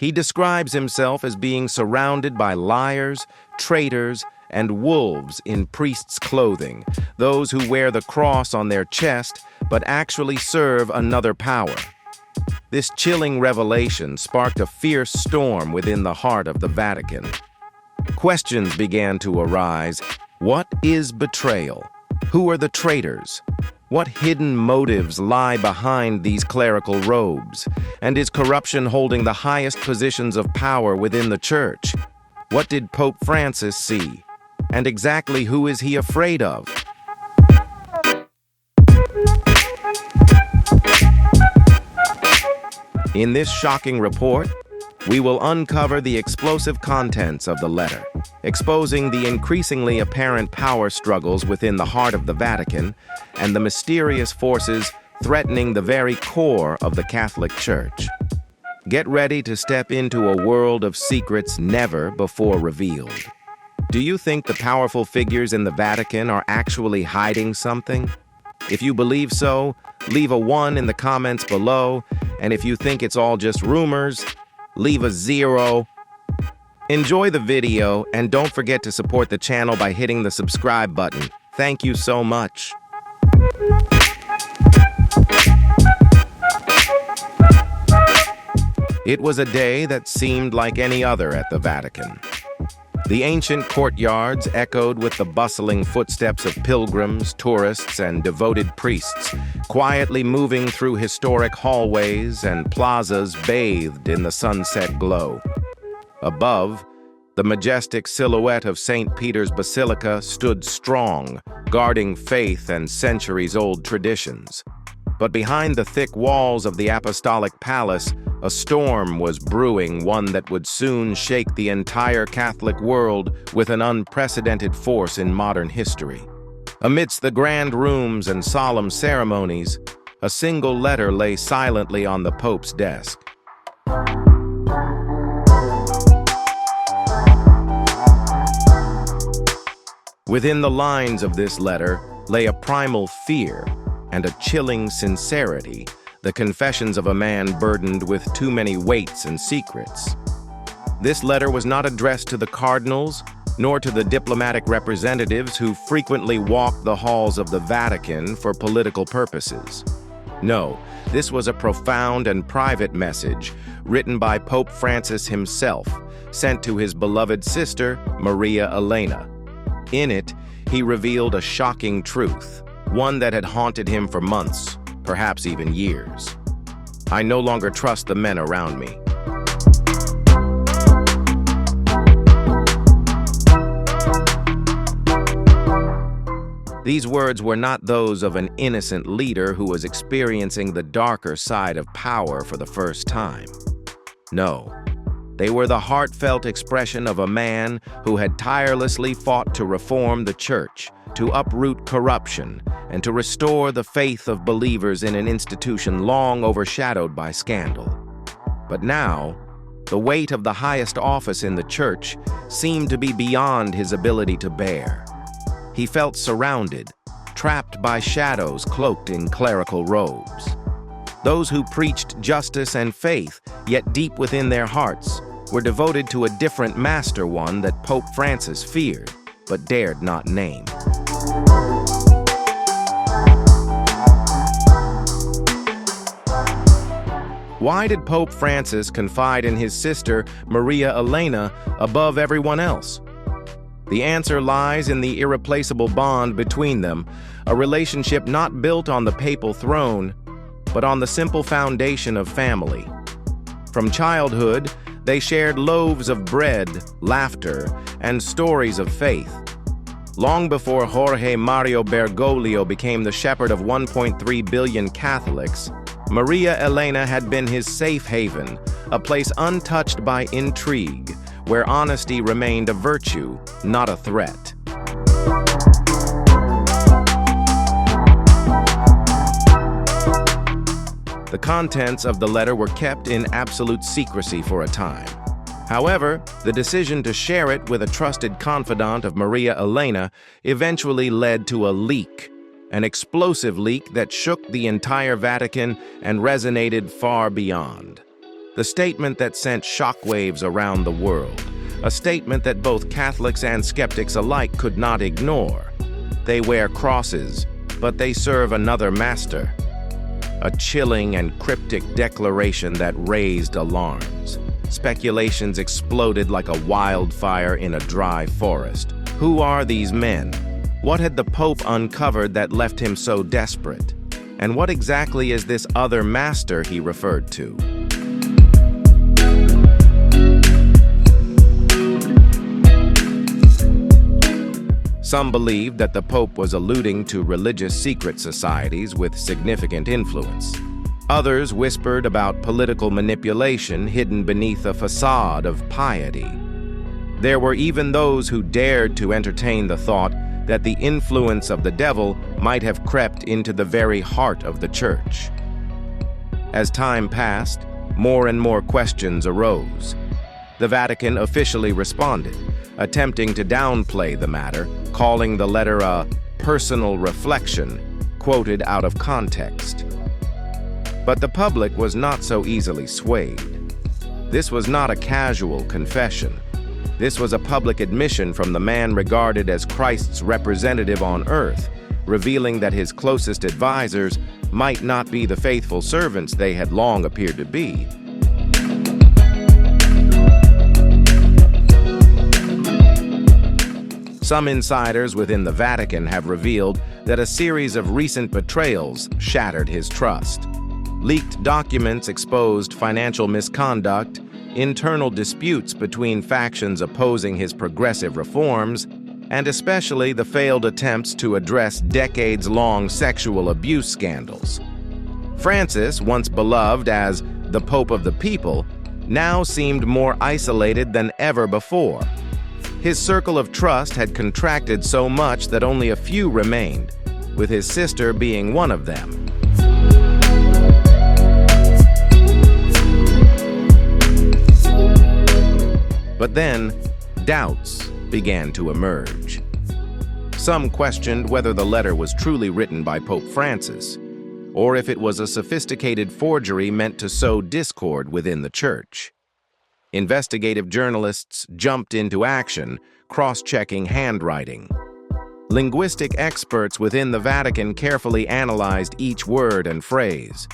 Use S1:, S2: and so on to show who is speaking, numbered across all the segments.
S1: He describes himself as being surrounded by liars, traitors, and wolves in priests' clothing, those who wear the cross on their chest but actually serve another power. This chilling revelation sparked a fierce storm within the heart of the Vatican. Questions began to arise. What is betrayal? Who are the traitors? What hidden motives lie behind these clerical robes? And is corruption holding the highest positions of power within the Church? What did Pope Francis see? And exactly who is he afraid of? In this shocking report, we will uncover the explosive contents of the letter, exposing the increasingly apparent power struggles within the heart of the Vatican and the mysterious forces threatening the very core of the Catholic Church. Get ready to step into a world of secrets never before revealed. Do you think the powerful figures in the Vatican are actually hiding something? If you believe so, leave a 1 in the comments below, and if you think it's all just rumors, leave a 0. Enjoy the video, and don't forget to support the channel by hitting the subscribe button. Thank you so much. It was a day that seemed like any other at the Vatican. The ancient courtyards echoed with the bustling footsteps of pilgrims, tourists, and devoted priests, quietly moving through historic hallways and plazas bathed in the sunset glow. Above, the majestic silhouette of St. Peter's Basilica stood strong, guarding faith and centuries-old traditions. But behind the thick walls of the Apostolic Palace, a storm was brewing, one that would soon shake the entire Catholic world with an unprecedented force in modern history. Amidst the grand rooms and solemn ceremonies, a single letter lay silently on the Pope's desk. Within the lines of this letter lay a primal fear and a chilling sincerity, the confessions of a man burdened with too many weights and secrets. This letter was not addressed to the cardinals, nor to the diplomatic representatives who frequently walked the halls of the Vatican for political purposes. No, this was a profound and private message written by Pope Francis himself, sent to his beloved sister, Maria Elena. In it, he revealed a shocking truth, one that had haunted him for months, perhaps even years. I no longer trust the men around me. These words were not those of an innocent leader who was experiencing the darker side of power for the first time. No, they were the heartfelt expression of a man who had tirelessly fought to reform the Church, to uproot corruption, and to restore the faith of believers in an institution long overshadowed by scandal. But now, the weight of the highest office in the Church seemed to be beyond his ability to bear. He felt surrounded, trapped by shadows cloaked in clerical robes. Those who preached justice and faith, yet deep within their hearts, were devoted to a different master, one that Pope Francis feared, but dared not name. Why did Pope Francis confide in his sister, Maria Elena, above everyone else? The answer lies in the irreplaceable bond between them, a relationship not built on the papal throne, but on the simple foundation of family. From childhood, they shared loaves of bread, laughter, and stories of faith. Long before Jorge Mario Bergoglio became the shepherd of 1.3 billion Catholics, Maria Elena had been his safe haven, a place untouched by intrigue, where honesty remained a virtue, not a threat. The contents of the letter were kept in absolute secrecy for a time. However, the decision to share it with a trusted confidant of Maria Elena eventually led to a leak, an explosive leak that shook the entire Vatican and resonated far beyond. the statement that sent shockwaves around the world, a statement that both Catholics and skeptics alike could not ignore. They wear crosses, but they serve another master. A chilling and cryptic declaration that raised alarms. Speculations exploded like a wildfire in a dry forest. Who are these men? What had the Pope uncovered that left him so desperate? And what exactly is this other master he referred to? Some believed that the Pope was alluding to religious secret societies with significant influence. Others whispered about political manipulation hidden beneath a facade of piety. There were even those who dared to entertain the thought that the influence of the devil might have crept into the very heart of the Church. As time passed, more and more questions arose. The Vatican officially responded, attempting to downplay the matter, calling the letter a personal reflection, quoted out of context. But the public was not so easily swayed. This was not a casual confession. This was a public admission from the man regarded as Christ's representative on earth, revealing that his closest advisors might not be the faithful servants they had long appeared to be. Some insiders within the Vatican have revealed that a series of recent betrayals shattered his trust. Leaked documents exposed financial misconduct, internal disputes between factions opposing his progressive reforms, and especially the failed attempts to address decades-long sexual abuse scandals. Francis, once beloved as the Pope of the People, now seemed more isolated than ever before. His circle of trust had contracted so much that only a few remained, with his sister being one of them. But then, doubts began to emerge. Some questioned whether the letter was truly written by Pope Francis, or if it was a sophisticated forgery meant to sow discord within the Church. Investigative journalists jumped into action, cross-checking handwriting. Linguistic experts within the Vatican carefully analyzed each word and phrase.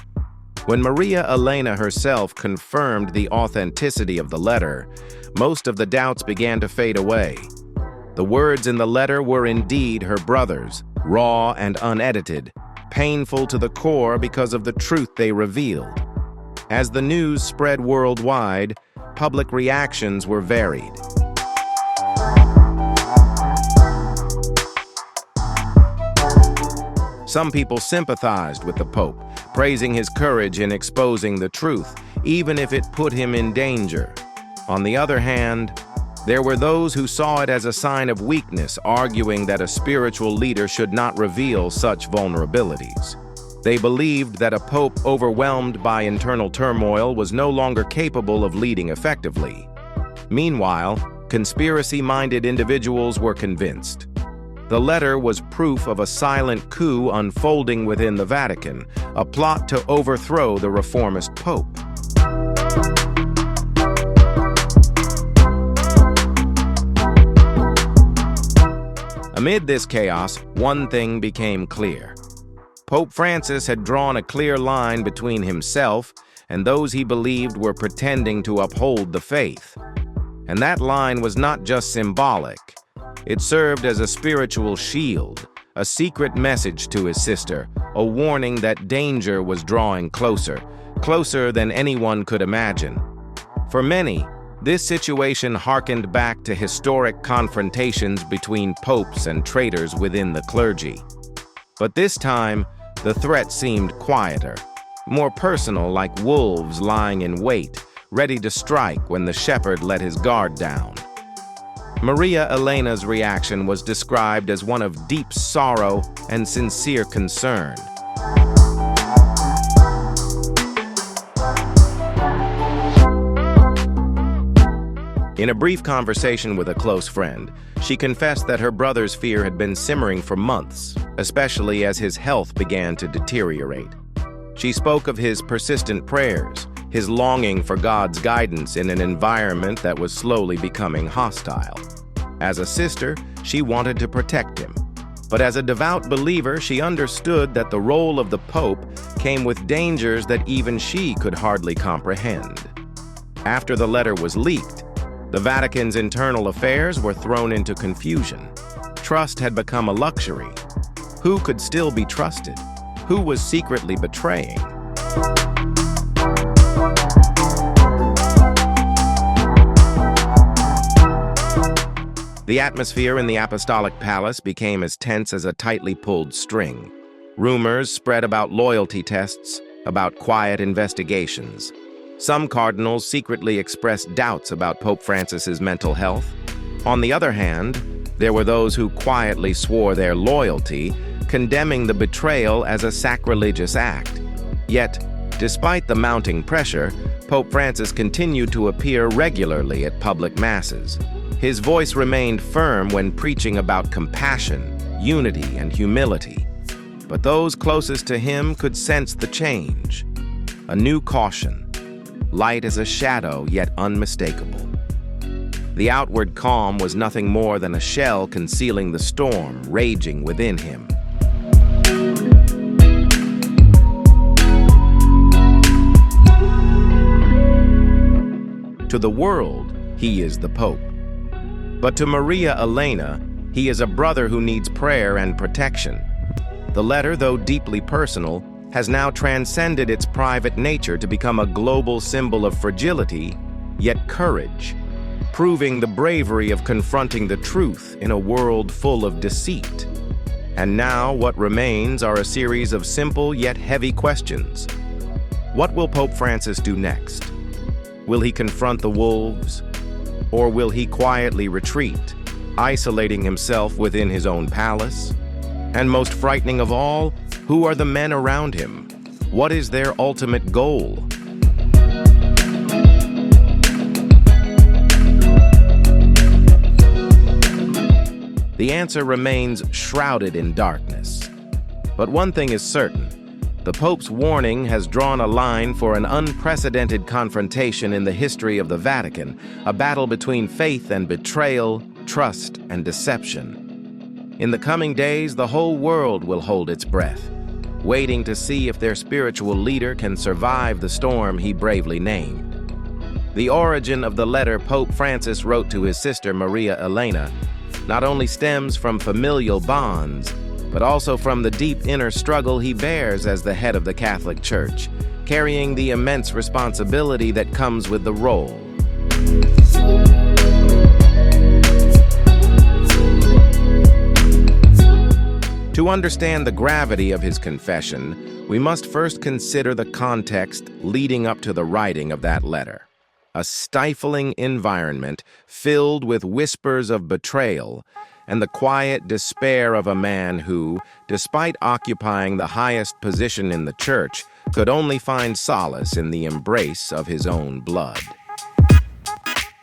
S1: When Maria Elena herself confirmed the authenticity of the letter, most of the doubts began to fade away. The words in the letter were indeed her brother's, raw and unedited, painful to the core because of the truth they revealed. As the news spread worldwide, public reactions were varied. Some people sympathized with the Pope, praising his courage in exposing the truth, even if it put him in danger. On the other hand, there were those who saw it as a sign of weakness, arguing that a spiritual leader should not reveal such vulnerabilities. They believed that a pope overwhelmed by internal turmoil was no longer capable of leading effectively. Meanwhile, conspiracy-minded individuals were convinced. The letter was proof of a silent coup unfolding within the Vatican, a plot to overthrow the reformist pope. Amid this chaos, one thing became clear. Pope Francis had drawn a clear line between himself and those he believed were pretending to uphold the faith. And that line was not just symbolic. It served as a spiritual shield, a secret message to his sister, a warning that danger was drawing closer, closer than anyone could imagine. For many, this situation harkened back to historic confrontations between popes and traitors within the clergy. But this time, the threat seemed quieter, more personal, like wolves lying in wait, ready to strike when the shepherd let his guard down. Maria Elena's reaction was described as one of deep sorrow and sincere concern. In a brief conversation with a close friend, she confessed that her brother's fear had been simmering for months, especially as his health began to deteriorate. She spoke of his persistent prayers, his longing for God's guidance in an environment that was slowly becoming hostile. As a sister, she wanted to protect him. But as a devout believer, she understood that the role of the Pope came with dangers that even she could hardly comprehend. After the letter was leaked, the Vatican's internal affairs were thrown into confusion. Trust had become a luxury. Who could still be trusted? Who was secretly betraying? The atmosphere in the Apostolic Palace became as tense as a tightly pulled string. Rumors spread about loyalty tests, about quiet investigations. Some cardinals secretly expressed doubts about Pope Francis's mental health. On the other hand, there were those who quietly swore their loyalty, condemning the betrayal as a sacrilegious act. Yet, despite the mounting pressure, Pope Francis continued to appear regularly at public masses. His voice remained firm when preaching about compassion, unity, and humility. But those closest to him could sense the change. A new caution, light as a shadow yet unmistakable. The outward calm was nothing more than a shell concealing the storm raging within him. To the world, he is the Pope. But to Maria Elena, he is a brother who needs prayer and protection. The letter, though deeply personal, has now transcended its private nature to become a global symbol of fragility, yet courage, proving the bravery of confronting the truth in a world full of deceit. And now what remains are a series of simple yet heavy questions. What will Pope Francis do next? Will he confront the wolves? Or will he quietly retreat, isolating himself within his own palace? And most frightening of all, who are the men around him? What is their ultimate goal? The answer remains shrouded in darkness. But one thing is certain. The Pope's warning has drawn a line for an unprecedented confrontation in the history of the Vatican, a battle between faith and betrayal, trust and deception. In the coming days, the whole world will hold its breath, waiting to see if their spiritual leader can survive the storm he bravely named. The origin of the letter Pope Francis wrote to his sister Maria Elena not only stems from familial bonds, but also from the deep inner struggle he bears as the head of the Catholic Church, carrying the immense responsibility that comes with the role. To understand the gravity of his confession, we must first consider the context leading up to the writing of that letter. A stifling environment filled with whispers of betrayal and the quiet despair of a man who, despite occupying the highest position in the church, could only find solace in the embrace of his own blood.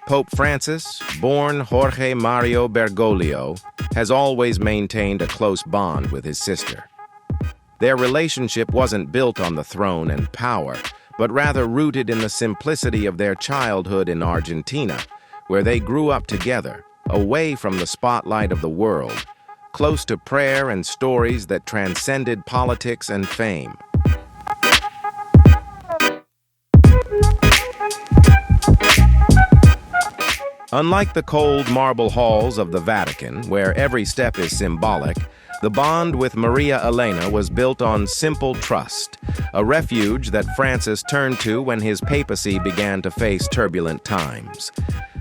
S1: Pope Francis, born Jorge Mario Bergoglio, has always maintained a close bond with his sister. Their relationship wasn't built on the throne and power, but rather rooted in the simplicity of their childhood in Argentina, where they grew up together, away from the spotlight of the world, close to prayer and stories that transcended politics and fame. Unlike the cold marble halls of the Vatican, where every step is symbolic, the bond with Maria Elena was built on simple trust, a refuge that Francis turned to when his papacy began to face turbulent times.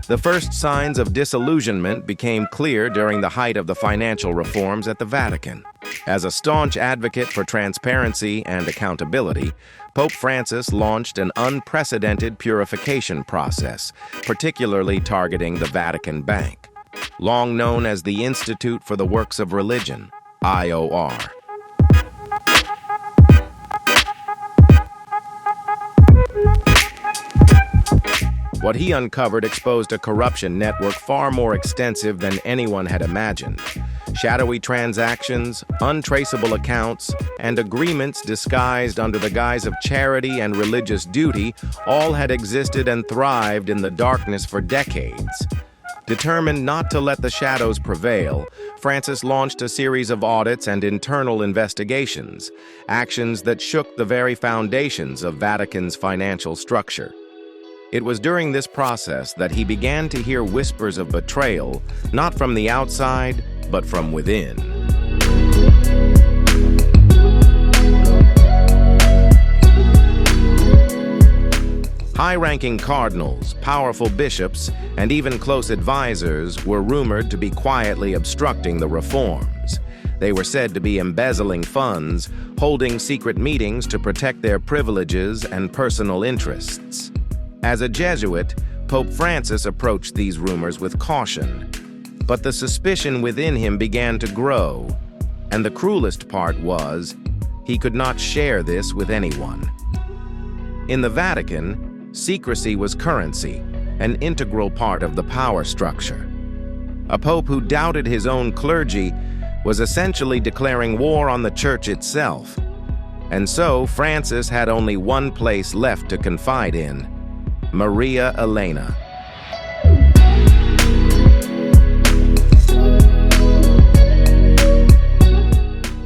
S1: The first signs of disillusionment became clear during the height of the financial reforms at the Vatican. As a staunch advocate for transparency and accountability, Pope Francis launched an unprecedented purification process, particularly targeting the Vatican Bank, long known as the Institute for the Works of Religion, IOR. What he uncovered exposed a corruption network far more extensive than anyone had imagined. Shadowy transactions, untraceable accounts, and agreements disguised under the guise of charity and religious duty all had existed and thrived in the darkness for decades. Determined not to let the shadows prevail, Francis launched a series of audits and internal investigations, actions that shook the very foundations of Vatican's financial structure. It was during this process that he began to hear whispers of betrayal, not from the outside, but from within. High-ranking cardinals, powerful bishops, and even close advisors were rumored to be quietly obstructing the reforms. They were said to be embezzling funds, holding secret meetings to protect their privileges and personal interests. As a Jesuit, Pope Francis approached these rumors with caution. But the suspicion within him began to grow, and the cruelest part was, he could not share this with anyone. In the Vatican, secrecy was currency, an integral part of the power structure. A pope who doubted his own clergy was essentially declaring war on the Church itself. And so Francis had only one place left to confide in: Maria Elena.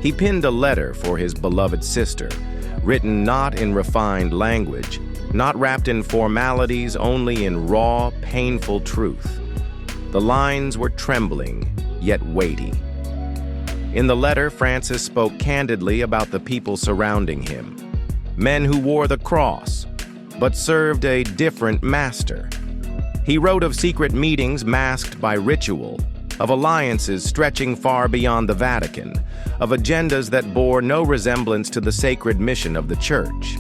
S1: He penned a letter for his beloved sister, written not in refined language, not wrapped in formalities, only in raw, painful truth. The lines were trembling, yet weighty. In the letter, Francis spoke candidly about the people surrounding him, men who wore the cross, but served a different master. He wrote of secret meetings masked by ritual, of alliances stretching far beyond the Vatican, of agendas that bore no resemblance to the sacred mission of the Church.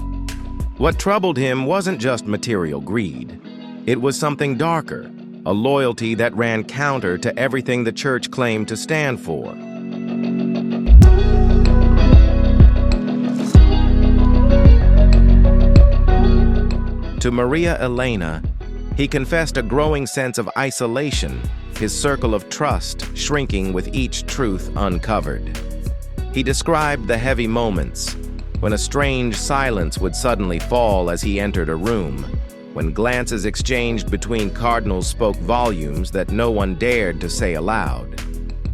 S1: What troubled him wasn't just material greed. It was something darker, a loyalty that ran counter to everything the Church claimed to stand for. To Maria Elena, he confessed a growing sense of isolation, his circle of trust shrinking with each truth uncovered. He described the heavy moments, when a strange silence would suddenly fall as he entered a room, when glances exchanged between cardinals spoke volumes that no one dared to say aloud.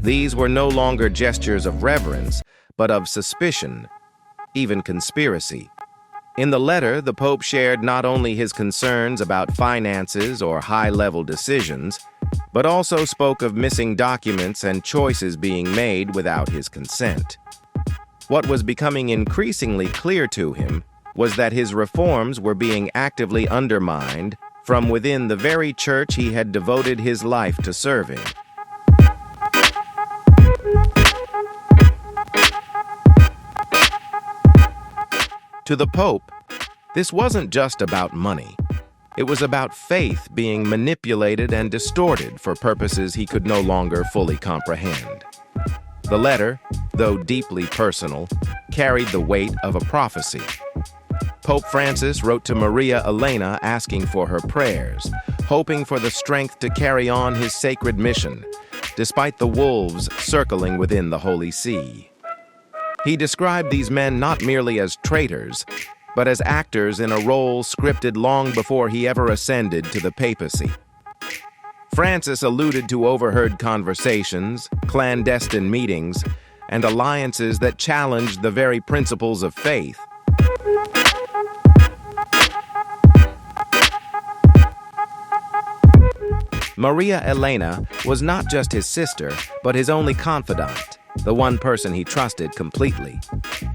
S1: These were no longer gestures of reverence, but of suspicion, even conspiracy. In the letter, the Pope shared not only his concerns about finances or high-level decisions, but also spoke of missing documents and choices being made without his consent. What was becoming increasingly clear to him was that his reforms were being actively undermined from within the very Church he had devoted his life to serving. To the Pope, this wasn't just about money. It was about faith being manipulated and distorted for purposes he could no longer fully comprehend. The letter, though deeply personal, carried the weight of a prophecy. Pope Francis wrote to Maria Elena asking for her prayers, hoping for the strength to carry on his sacred mission, despite the wolves circling within the Holy See. He described these men not merely as traitors, but as actors in a role scripted long before he ever ascended to the papacy. Francis alluded to overheard conversations, clandestine meetings, and alliances that challenged the very principles of faith. Maria Elena was not just his sister, but his only confidant, the one person he trusted completely.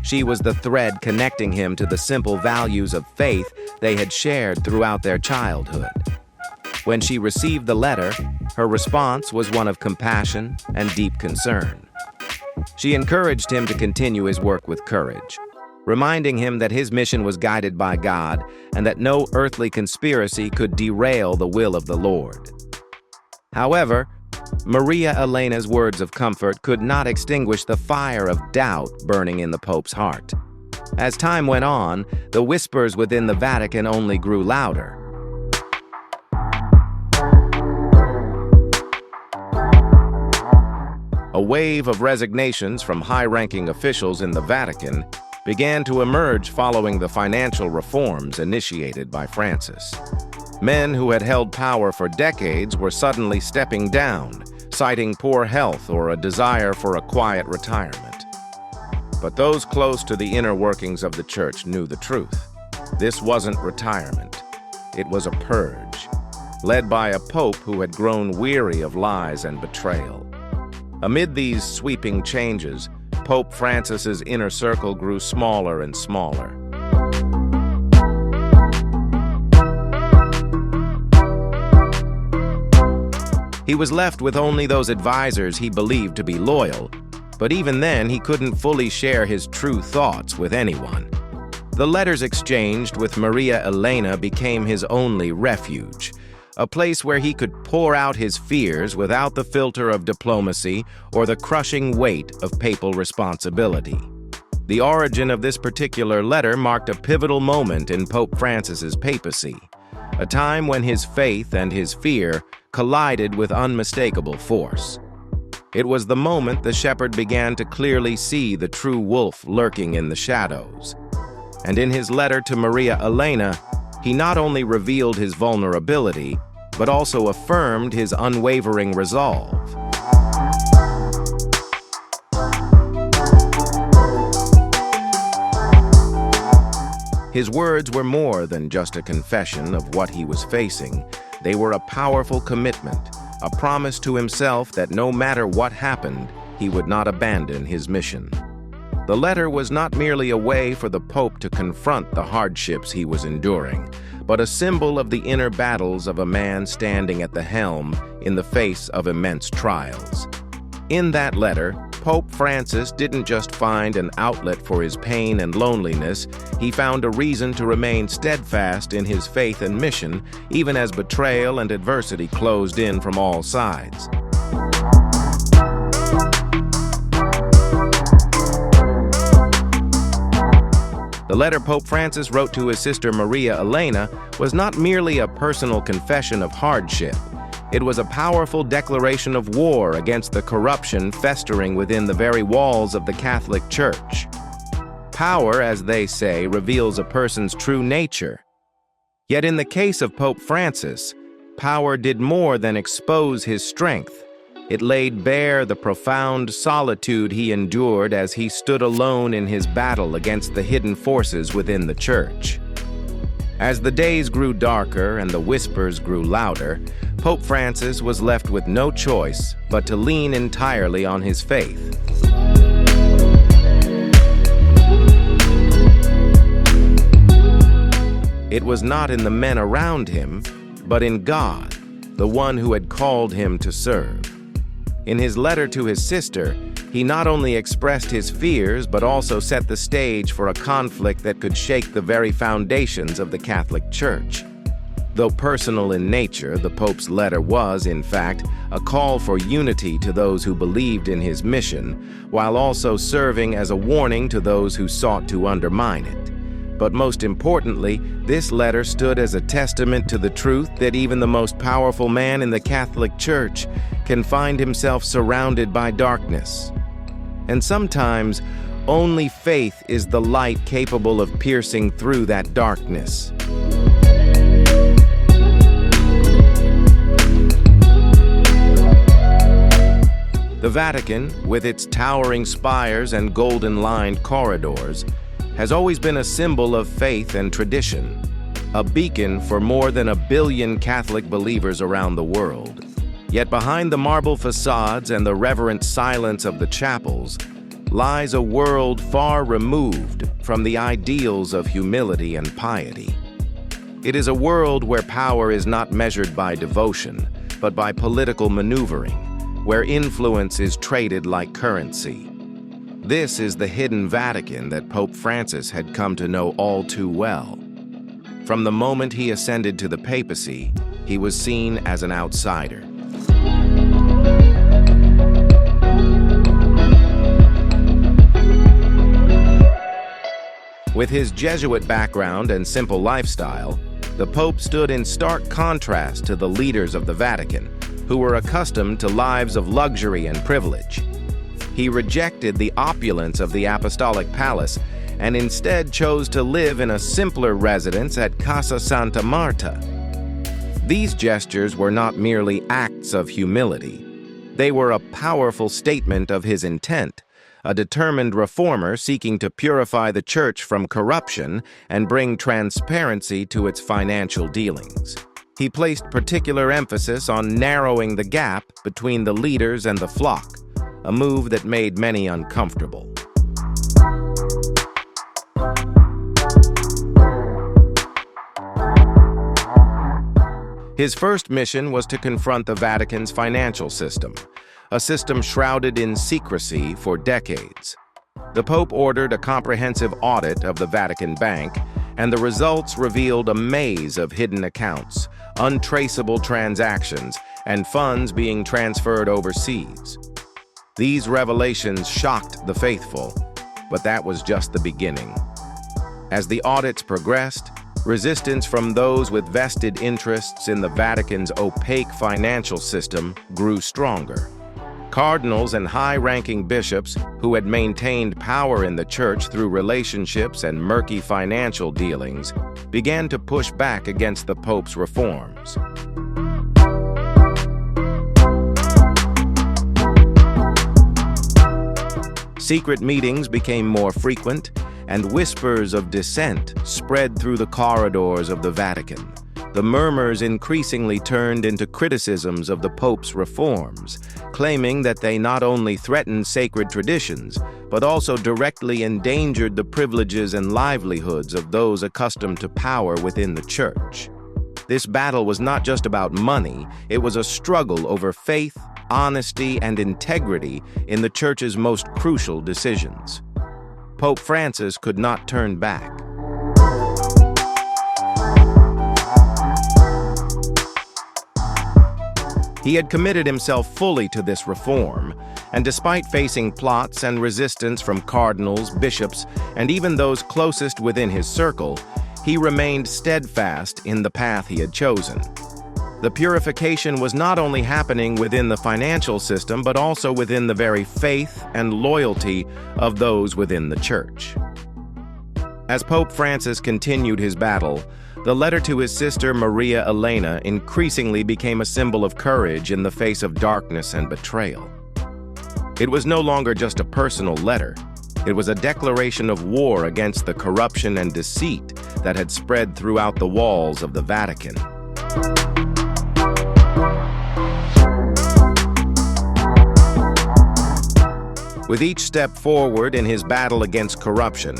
S1: She was the thread connecting him to the simple values of faith they had shared throughout their childhood. When she received the letter, her response was one of compassion and deep concern. She encouraged him to continue his work with courage, reminding him that his mission was guided by God and that no earthly conspiracy could derail the will of the Lord. However, Maria Elena's words of comfort could not extinguish the fire of doubt burning in the Pope's heart. As time went on, the whispers within the Vatican only grew louder. A wave of resignations from high-ranking officials in the Vatican began to emerge following the financial reforms initiated by Francis. Men who had held power for decades were suddenly stepping down, citing poor health or a desire for a quiet retirement. But those close to the inner workings of the church knew the truth. This wasn't retirement. It was a purge, led by a pope who had grown weary of lies and betrayal. Amid these sweeping changes, Pope Francis's inner circle grew smaller and smaller. He was left with only those advisors he believed to be loyal, but even then he couldn't fully share his true thoughts with anyone. The letters exchanged with Maria Elena became his only refuge, a place where he could pour out his fears without the filter of diplomacy or the crushing weight of papal responsibility. The origin of this particular letter marked a pivotal moment in Pope Francis's papacy, a time when his faith and his fear collided with unmistakable force. It was the moment the shepherd began to clearly see the true wolf lurking in the shadows. And in his letter to Maria Elena, he not only revealed his vulnerability, but also affirmed his unwavering resolve. His words were more than just a confession of what he was facing. They were a powerful commitment, a promise to himself that no matter what happened, he would not abandon his mission. The letter was not merely a way for the Pope to confront the hardships he was enduring, but a symbol of the inner battles of a man standing at the helm in the face of immense trials. In that letter, Pope Francis didn't just find an outlet for his pain and loneliness, he found a reason to remain steadfast in his faith and mission, even as betrayal and adversity closed in from all sides. The letter Pope Francis wrote to his sister Maria Elena was not merely a personal confession of hardship. It was a powerful declaration of war against the corruption festering within the very walls of the Catholic Church. Power, as they say, reveals a person's true nature. Yet in the case of Pope Francis, power did more than expose his strength. It laid bare the profound solitude he endured as he stood alone in his battle against the hidden forces within the Church. As the days grew darker and the whispers grew louder, Pope Francis was left with no choice but to lean entirely on his faith. It was not in the men around him, but in God, the one who had called him to serve. In his letter to his sister, he not only expressed his fears, but also set the stage for a conflict that could shake the very foundations of the Catholic Church. Though personal in nature, the Pope's letter was, in fact, a call for unity to those who believed in his mission, while also serving as a warning to those who sought to undermine it. But most importantly, this letter stood as a testament to the truth that even the most powerful man in the Catholic Church can find himself surrounded by darkness. And sometimes, only faith is the light capable of piercing through that darkness. The Vatican, with its towering spires and golden-lined corridors, has always been a symbol of faith and tradition, a beacon for more than 1 billion Catholic believers around the world. Yet behind the marble facades and the reverent silence of the chapels lies a world far removed from the ideals of humility and piety. It is a world where power is not measured by devotion, but by political maneuvering, where influence is traded like currency. This is the hidden Vatican that Pope Francis had come to know all too well. From the moment he ascended to the papacy, he was seen as an outsider. With his Jesuit background and simple lifestyle, the Pope stood in stark contrast to the leaders of the Vatican, who were accustomed to lives of luxury and privilege. He rejected the opulence of the apostolic palace and instead chose to live in a simpler residence at Casa Santa Marta. These gestures were not merely acts of humility. They were a powerful statement of his intent, a determined reformer seeking to purify the church from corruption and bring transparency to its financial dealings. He placed particular emphasis on narrowing the gap between the leaders and the flock, a move that made many uncomfortable. His first mission was to confront the Vatican's financial system, a system shrouded in secrecy for decades. The Pope ordered a comprehensive audit of the Vatican Bank, and the results revealed a maze of hidden accounts, untraceable transactions, and funds being transferred overseas. These revelations shocked the faithful, but that was just the beginning. As the audits progressed, resistance from those with vested interests in the Vatican's opaque financial system grew stronger. Cardinals and high-ranking bishops who had maintained power in the church through relationships and murky financial dealings began to push back against the Pope's reforms. Secret meetings became more frequent, and whispers of dissent spread through the corridors of the Vatican. The murmurs increasingly turned into criticisms of the Pope's reforms, claiming that they not only threatened sacred traditions, but also directly endangered the privileges and livelihoods of those accustomed to power within the Church. This battle was not just about money, it was a struggle over faith, honesty, and integrity in the Church's most crucial decisions. Pope Francis could not turn back. He had committed himself fully to this reform, and despite facing plots and resistance from cardinals, bishops, and even those closest within his circle, he remained steadfast in the path he had chosen. The purification was not only happening within the financial system, but also within the very faith and loyalty of those within the Church. As Pope Francis continued his battle, the letter to his sister Maria Elena increasingly became a symbol of courage in the face of darkness and betrayal. It was no longer just a personal letter. It was a declaration of war against the corruption and deceit that had spread throughout the walls of the Vatican. With each step forward in his battle against corruption,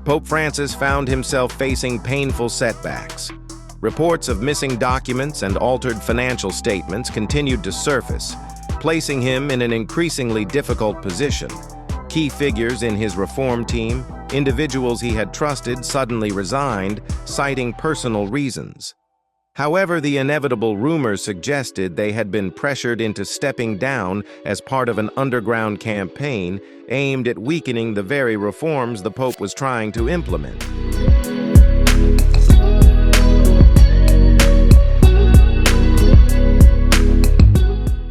S1: Pope Francis found himself facing painful setbacks. Reports of missing documents and altered financial statements continued to surface, placing him in an increasingly difficult position. Key figures in his reform team, individuals he had trusted, suddenly resigned, citing personal reasons. However, the inevitable rumors suggested they had been pressured into stepping down as part of an underground campaign aimed at weakening the very reforms the Pope was trying to implement.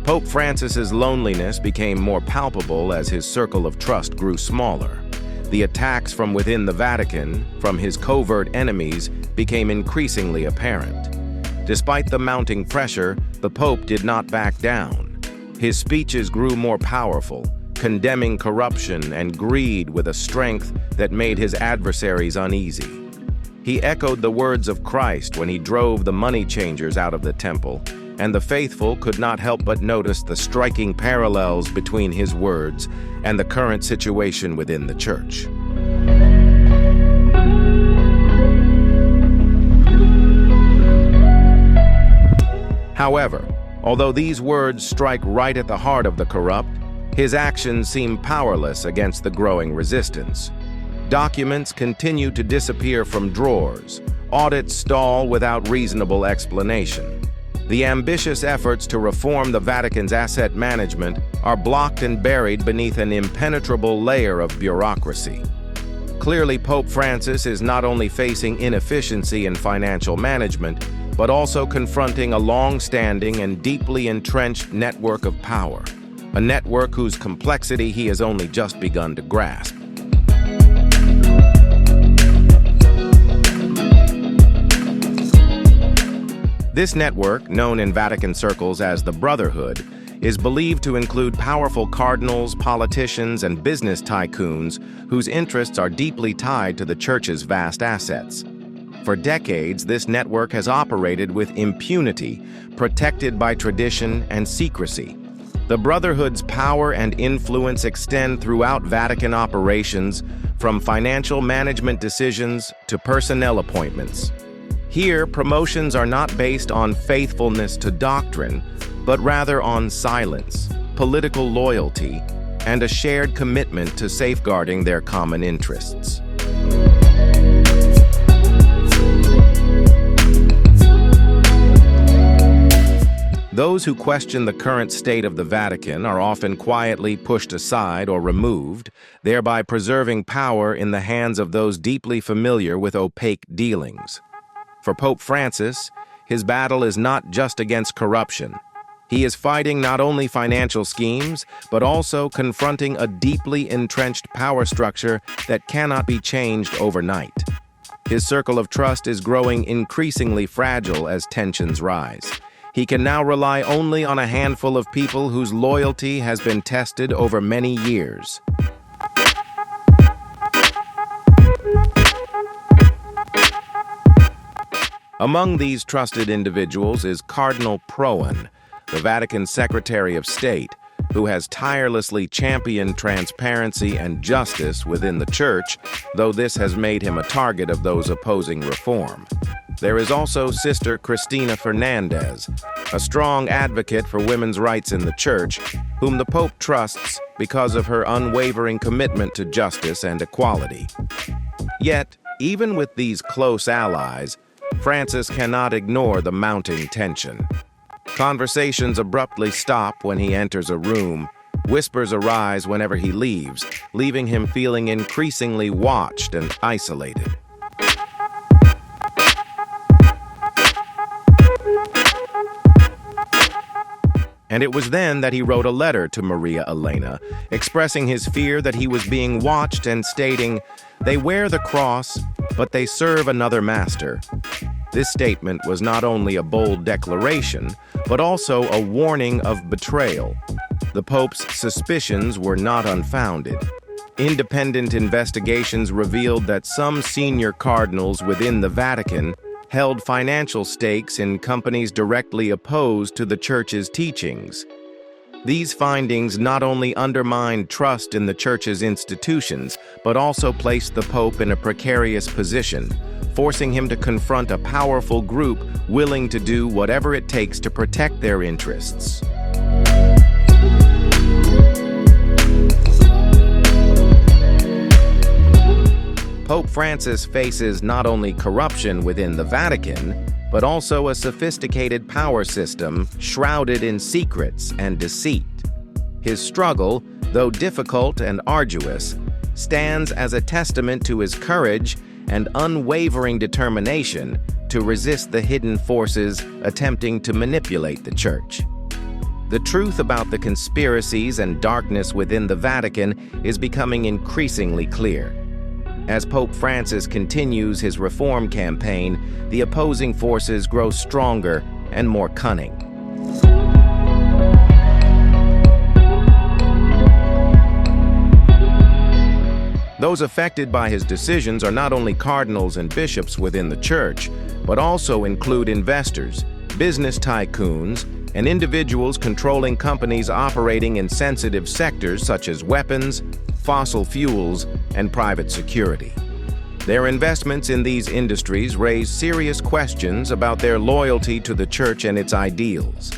S1: Pope Francis's loneliness became more palpable as his circle of trust grew smaller. The attacks from within the Vatican, from his covert enemies, became increasingly apparent. Despite the mounting pressure, the Pope did not back down. His speeches grew more powerful, condemning corruption and greed with a strength that made his adversaries uneasy. He echoed the words of Christ when he drove the money changers out of the temple, and the faithful could not help but notice the striking parallels between his words and the current situation within the Church. However, although these words strike right at the heart of the corrupt, his actions seem powerless against the growing resistance. Documents continue to disappear from drawers, audits stall without reasonable explanation. The ambitious efforts to reform the Vatican's asset management are blocked and buried beneath an impenetrable layer of bureaucracy. Clearly, Pope Francis is not only facing inefficiency in financial management, but also confronting a long-standing and deeply entrenched network of power. a network whose complexity he has only just begun to grasp. This network, known in Vatican circles as the Brotherhood, is believed to include powerful cardinals, politicians, and business tycoons whose interests are deeply tied to the Church's vast assets. For decades, this network has operated with impunity, protected by tradition and secrecy. The Brotherhood's power and influence extend throughout Vatican operations, from financial management decisions to personnel appointments. Here, promotions are not based on faithfulness to doctrine, but rather on silence, political loyalty, and a shared commitment to safeguarding their common interests. Those who question the current state of the Vatican are often quietly pushed aside or removed, thereby preserving power in the hands of those deeply familiar with opaque dealings. For Pope Francis, his battle is not just against corruption. He is fighting not only financial schemes, but also confronting a deeply entrenched power structure that cannot be changed overnight. His circle of trust is growing increasingly fragile as tensions rise. He can now rely only on a handful of people whose loyalty has been tested over many years. Among these trusted individuals is Cardinal Proan, the Vatican Secretary of State, who has tirelessly championed transparency and justice within the Church, though this has made him a target of those opposing reform. There is also Sister Cristina Fernandez, a strong advocate for women's rights in the Church, whom the Pope trusts because of her unwavering commitment to justice and equality. Yet, even with these close allies, Francis cannot ignore the mounting tension. Conversations abruptly stop when he enters a room. Whispers arise whenever he leaves, leaving him feeling increasingly watched and isolated. And it was then that he wrote a letter to Maria Elena, expressing his fear that he was being watched and stating, "They wear the cross, but they serve another master." This statement was not only a bold declaration, but also a warning of betrayal. The Pope's suspicions were not unfounded. Independent investigations revealed that some senior cardinals within the Vatican held financial stakes in companies directly opposed to the Church's teachings. These findings not only undermined trust in the Church's institutions, but also placed the Pope in a precarious position, forcing him to confront a powerful group willing to do whatever it takes to protect their interests. Pope Francis faces not only corruption within the Vatican, but also a sophisticated power system shrouded in secrets and deceit. His struggle, though difficult and arduous, stands as a testament to his courage and unwavering determination to resist the hidden forces attempting to manipulate the Church. The truth about the conspiracies and darkness within the Vatican is becoming increasingly clear. As Pope Francis continues his reform campaign, the opposing forces grow stronger and more cunning. Those affected by his decisions are not only cardinals and bishops within the Church, but also include investors, business tycoons, and individuals controlling companies operating in sensitive sectors such as weapons, fossil fuels, and private security. Their investments in these industries raise serious questions about their loyalty to the Church and its ideals.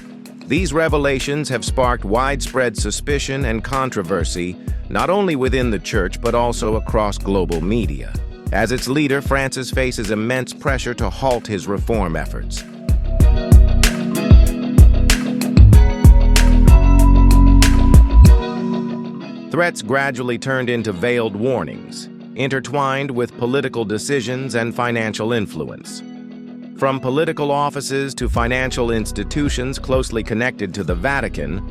S1: These revelations have sparked widespread suspicion and controversy, not only within the Church but also across global media. As its leader, Francis faces immense pressure to halt his reform efforts. Threats gradually turned into veiled warnings, intertwined with political decisions and financial influence. From political offices to financial institutions closely connected to the Vatican,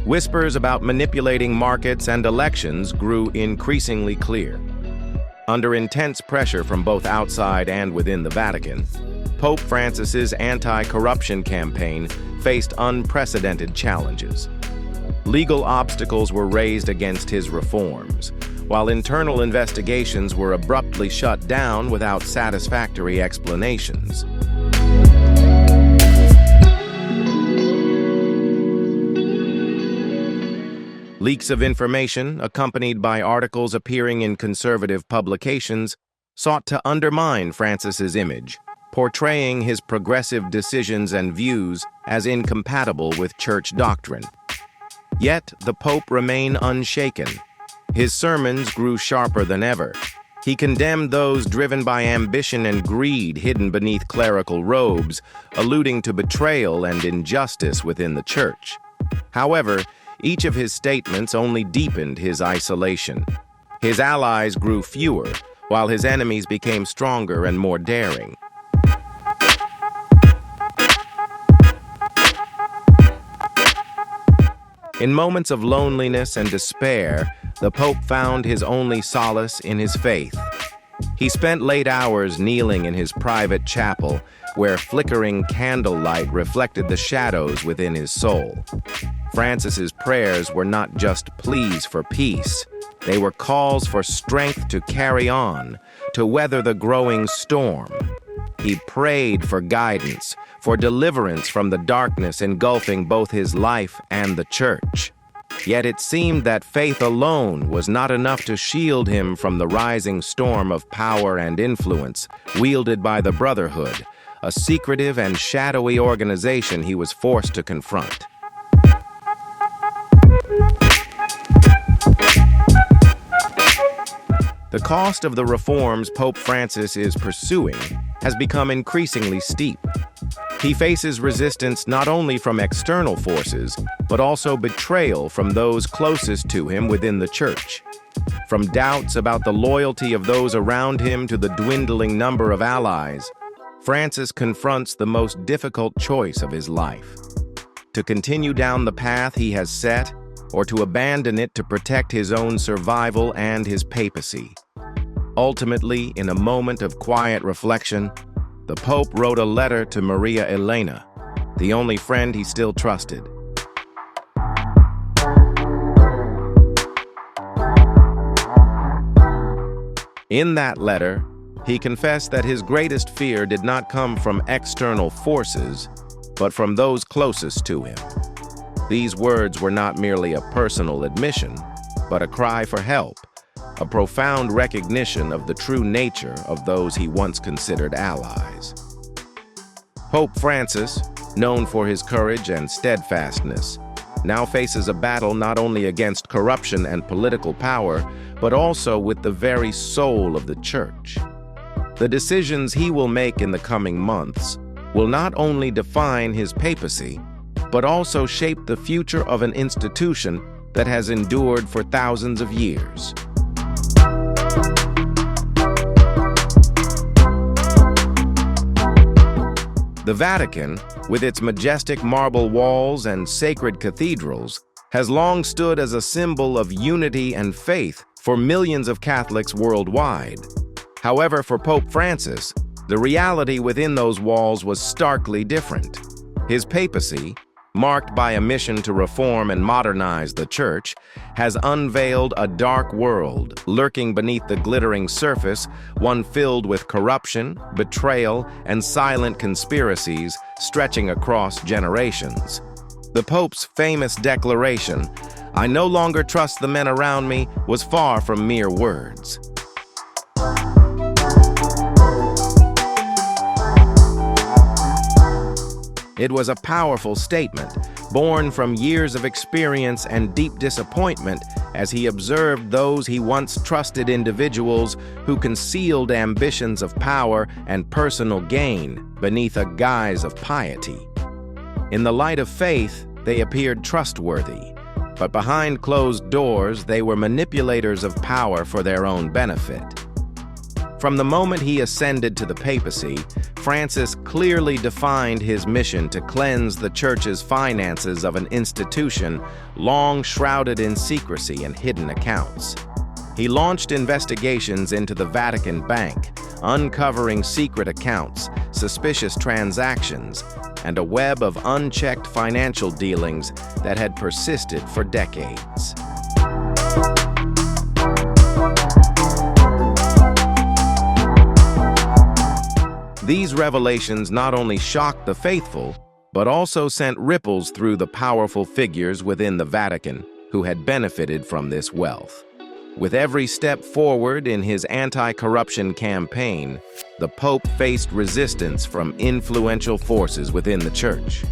S1: Whispers about manipulating markets and elections grew increasingly clear. Under intense pressure from both outside and within the Vatican, Pope Francis's anti-corruption campaign faced unprecedented challenges. Legal obstacles were raised against his reforms, while internal investigations were abruptly shut down without satisfactory explanations. Leaks of information, accompanied by articles appearing in conservative publications, sought to undermine Francis's image, portraying his progressive decisions and views as incompatible with church doctrine. Yet, the Pope remained unshaken. His sermons grew sharper than ever. He condemned those driven by ambition and greed hidden beneath clerical robes, alluding to betrayal and injustice within the church. However, each of his statements only deepened his isolation. His allies grew fewer, while his enemies became stronger and more daring. In moments of loneliness and despair, the Pope found his only solace in his faith. He spent late hours kneeling in his private chapel, where flickering candlelight reflected the shadows within his soul. Francis's prayers were not just pleas for peace. They were calls for strength to carry on, to weather the growing storm. He prayed for guidance, for deliverance from the darkness engulfing both his life and the church. Yet it seemed that faith alone was not enough to shield him from the rising storm of power and influence wielded by the Brotherhood, a secretive and shadowy organization he was forced to confront. The cost of the reforms Pope Francis is pursuing has become increasingly steep. He faces resistance not only from external forces, but also betrayal from those closest to him within the church. From doubts about the loyalty of those around him to the dwindling number of allies, Francis confronts the most difficult choice of his life: to continue down the path he has set, or to abandon it to protect his own survival and his papacy. Ultimately, in a moment of quiet reflection, the Pope wrote a letter to Maria Elena, the only friend he still trusted. In that letter, he confessed that his greatest fear did not come from external forces, but from those closest to him. These words were not merely a personal admission, but a cry for help, a profound recognition of the true nature of those he once considered allies. Pope Francis, known for his courage and steadfastness, now faces a battle not only against corruption and political power, but also with the very soul of the Church. The decisions he will make in the coming months will not only define his papacy, but also shape the future of an institution that has endured for thousands of years. The Vatican, with its majestic marble walls and sacred cathedrals, has long stood as a symbol of unity and faith for millions of Catholics worldwide. However, for Pope Francis, the reality within those walls was starkly different. His papacy, marked by a mission to reform and modernize the Church, has unveiled a dark world lurking beneath the glittering surface, one filled with corruption, betrayal, and silent conspiracies stretching across generations. The Pope's famous declaration, "I no longer trust the men around me," was far from mere words. It was a powerful statement, born from years of experience and deep disappointment as he observed those he once trusted individuals who concealed ambitions of power and personal gain beneath a guise of piety. In the light of faith, they appeared trustworthy, but behind closed doors, they were manipulators of power for their own benefit. From the moment he ascended to the papacy, Francis clearly defined his mission to cleanse the Church's finances of an institution long shrouded in secrecy and hidden accounts. He launched investigations into the Vatican Bank, uncovering secret accounts, suspicious transactions, and a web of unchecked financial dealings that had persisted for decades. These revelations not only shocked the faithful, but also sent ripples through the powerful figures within the Vatican who had benefited from this wealth. With every step forward in his anti-corruption campaign, the Pope faced resistance from influential forces within the Church.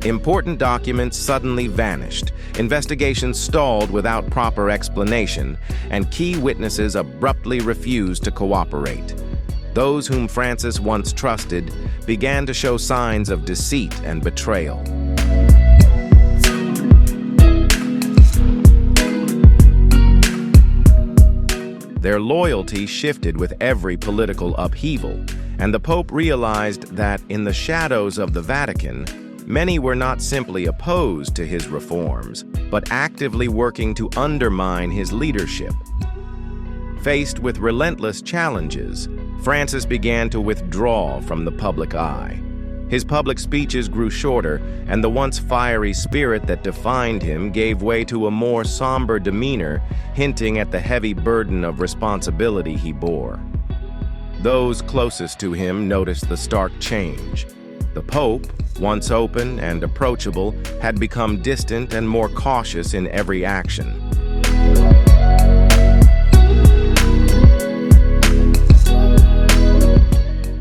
S1: Important documents suddenly vanished, investigations stalled without proper explanation, and key witnesses abruptly refused to cooperate. Those whom Francis once trusted began to show signs of deceit and betrayal. Their loyalty shifted with every political upheaval, and the Pope realized that in the shadows of the Vatican, many were not simply opposed to his reforms, but actively working to undermine his leadership. Faced with relentless challenges, Francis began to withdraw from the public eye. His public speeches grew shorter, and the once fiery spirit that defined him gave way to a more somber demeanor, hinting at the heavy burden of responsibility he bore. Those closest to him noticed the stark change. The Pope, once open and approachable, had become distant and more cautious in every action.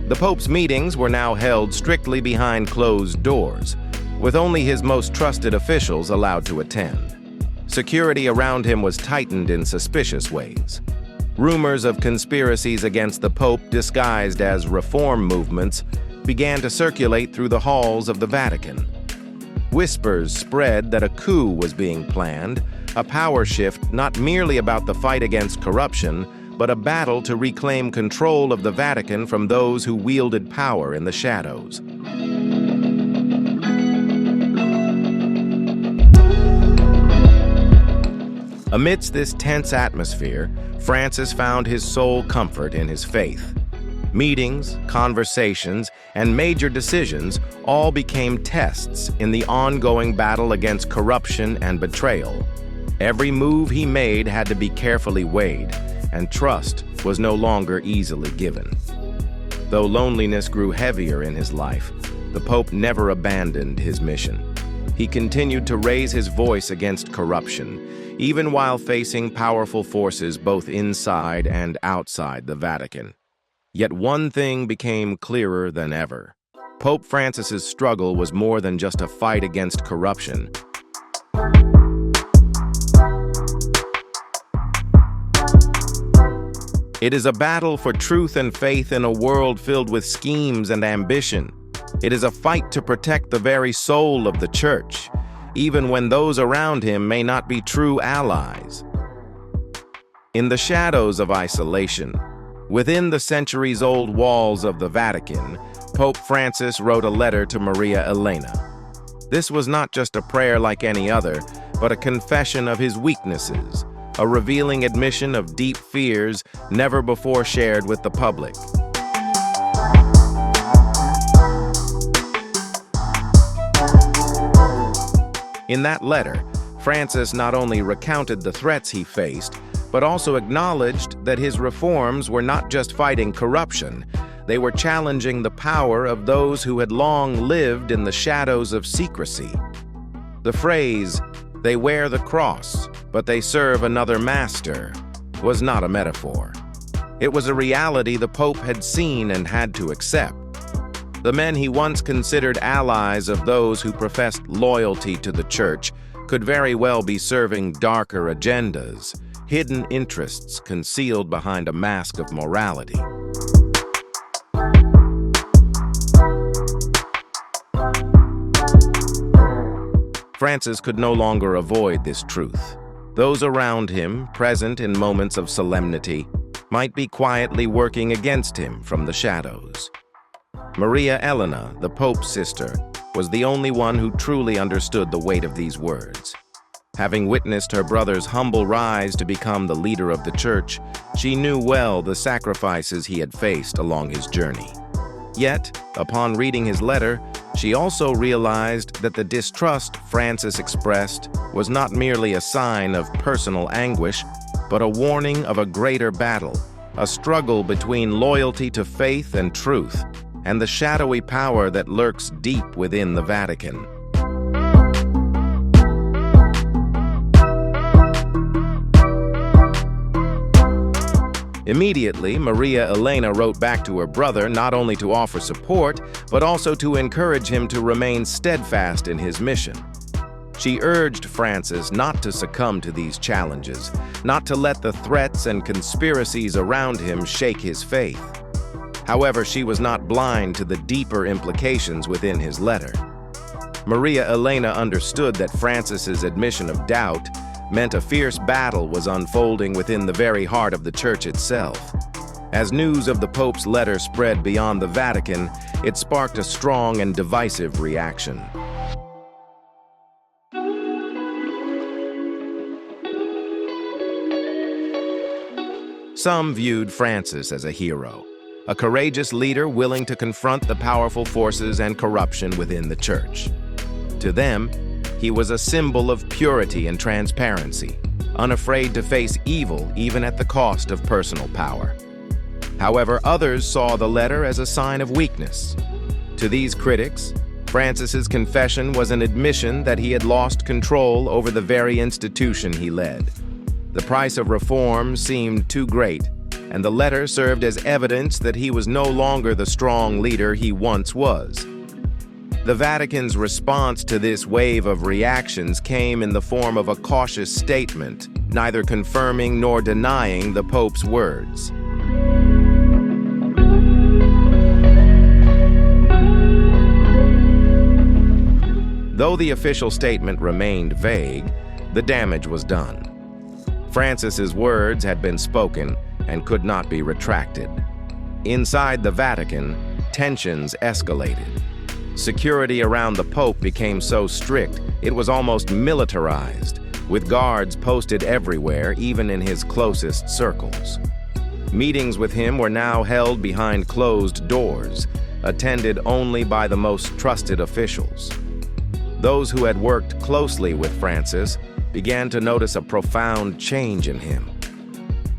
S1: The Pope's meetings were now held strictly behind closed doors, with only his most trusted officials allowed to attend. Security around him was tightened in suspicious ways. Rumors of conspiracies against the Pope disguised as reform movements began to circulate through the halls of the Vatican. Whispers spread that a coup was being planned, a power shift not merely about the fight against corruption, but a battle to reclaim control of the Vatican from those who wielded power in the shadows. Amidst this tense atmosphere, Francis found his sole comfort in his faith. Meetings, conversations, and major decisions all became tests in the ongoing battle against corruption and betrayal. Every move he made had to be carefully weighed, and trust was no longer easily given. Though loneliness grew heavier in his life, the Pope never abandoned his mission. He continued to raise his voice against corruption, even while facing powerful forces both inside and outside the Vatican. Yet one thing became clearer than ever. Pope Francis's struggle was more than just a fight against corruption. It is a battle for truth and faith in a world filled with schemes and ambition. It is a fight to protect the very soul of the Church, even when those around him may not be true allies. In the shadows of isolation, within the centuries-old walls of the Vatican, Pope Francis wrote a letter to Maria Elena. This was not just a prayer like any other, but a confession of his weaknesses, a revealing admission of deep fears never before shared with the public. In that letter, Francis not only recounted the threats he faced, but also acknowledged that his reforms were not just fighting corruption, they were challenging the power of those who had long lived in the shadows of secrecy. The phrase, "They wear the cross, but they serve another master," was not a metaphor. It was a reality the Pope had seen and had to accept. The men he once considered allies of those who professed loyalty to the Church could very well be serving darker agendas, hidden interests concealed behind a mask of morality. Francis could no longer avoid this truth. Those around him, present in moments of solemnity, might be quietly working against him from the shadows. Maria Elena, the Pope's sister, was the only one who truly understood the weight of these words. Having witnessed her brother's humble rise to become the leader of the church, she knew well the sacrifices he had faced along his journey. Yet, upon reading his letter, she also realized that the distrust Francis expressed was not merely a sign of personal anguish, but a warning of a greater battle, a struggle between loyalty to faith and truth, and the shadowy power that lurks deep within the Vatican. Immediately, Maria Elena wrote back to her brother not only to offer support, but also to encourage him to remain steadfast in his mission. She urged Francis not to succumb to these challenges, not to let the threats and conspiracies around him shake his faith. However, she was not blind to the deeper implications within his letter. Maria Elena understood that Francis's admission of doubt meant a fierce battle was unfolding within the very heart of the church itself. As news of the Pope's letter spread beyond the Vatican, it sparked a strong and divisive reaction. Some viewed Francis as a hero, a courageous leader willing to confront the powerful forces and corruption within the church. To them, he was a symbol of purity and transparency, unafraid to face evil even at the cost of personal power. However, others saw the letter as a sign of weakness. To these critics, Francis's confession was an admission that he had lost control over the very institution he led. The price of reform seemed too great, and the letter served as evidence that he was no longer the strong leader he once was. The Vatican's response to this wave of reactions came in the form of a cautious statement, neither confirming nor denying the Pope's words. Though the official statement remained vague, the damage was done. Francis's words had been spoken and could not be retracted. Inside the Vatican, tensions escalated. Security around the Pope became so strict, it was almost militarized, with guards posted everywhere, even in his closest circles. Meetings with him were now held behind closed doors, attended only by the most trusted officials. Those who had worked closely with Francis began to notice a profound change in him.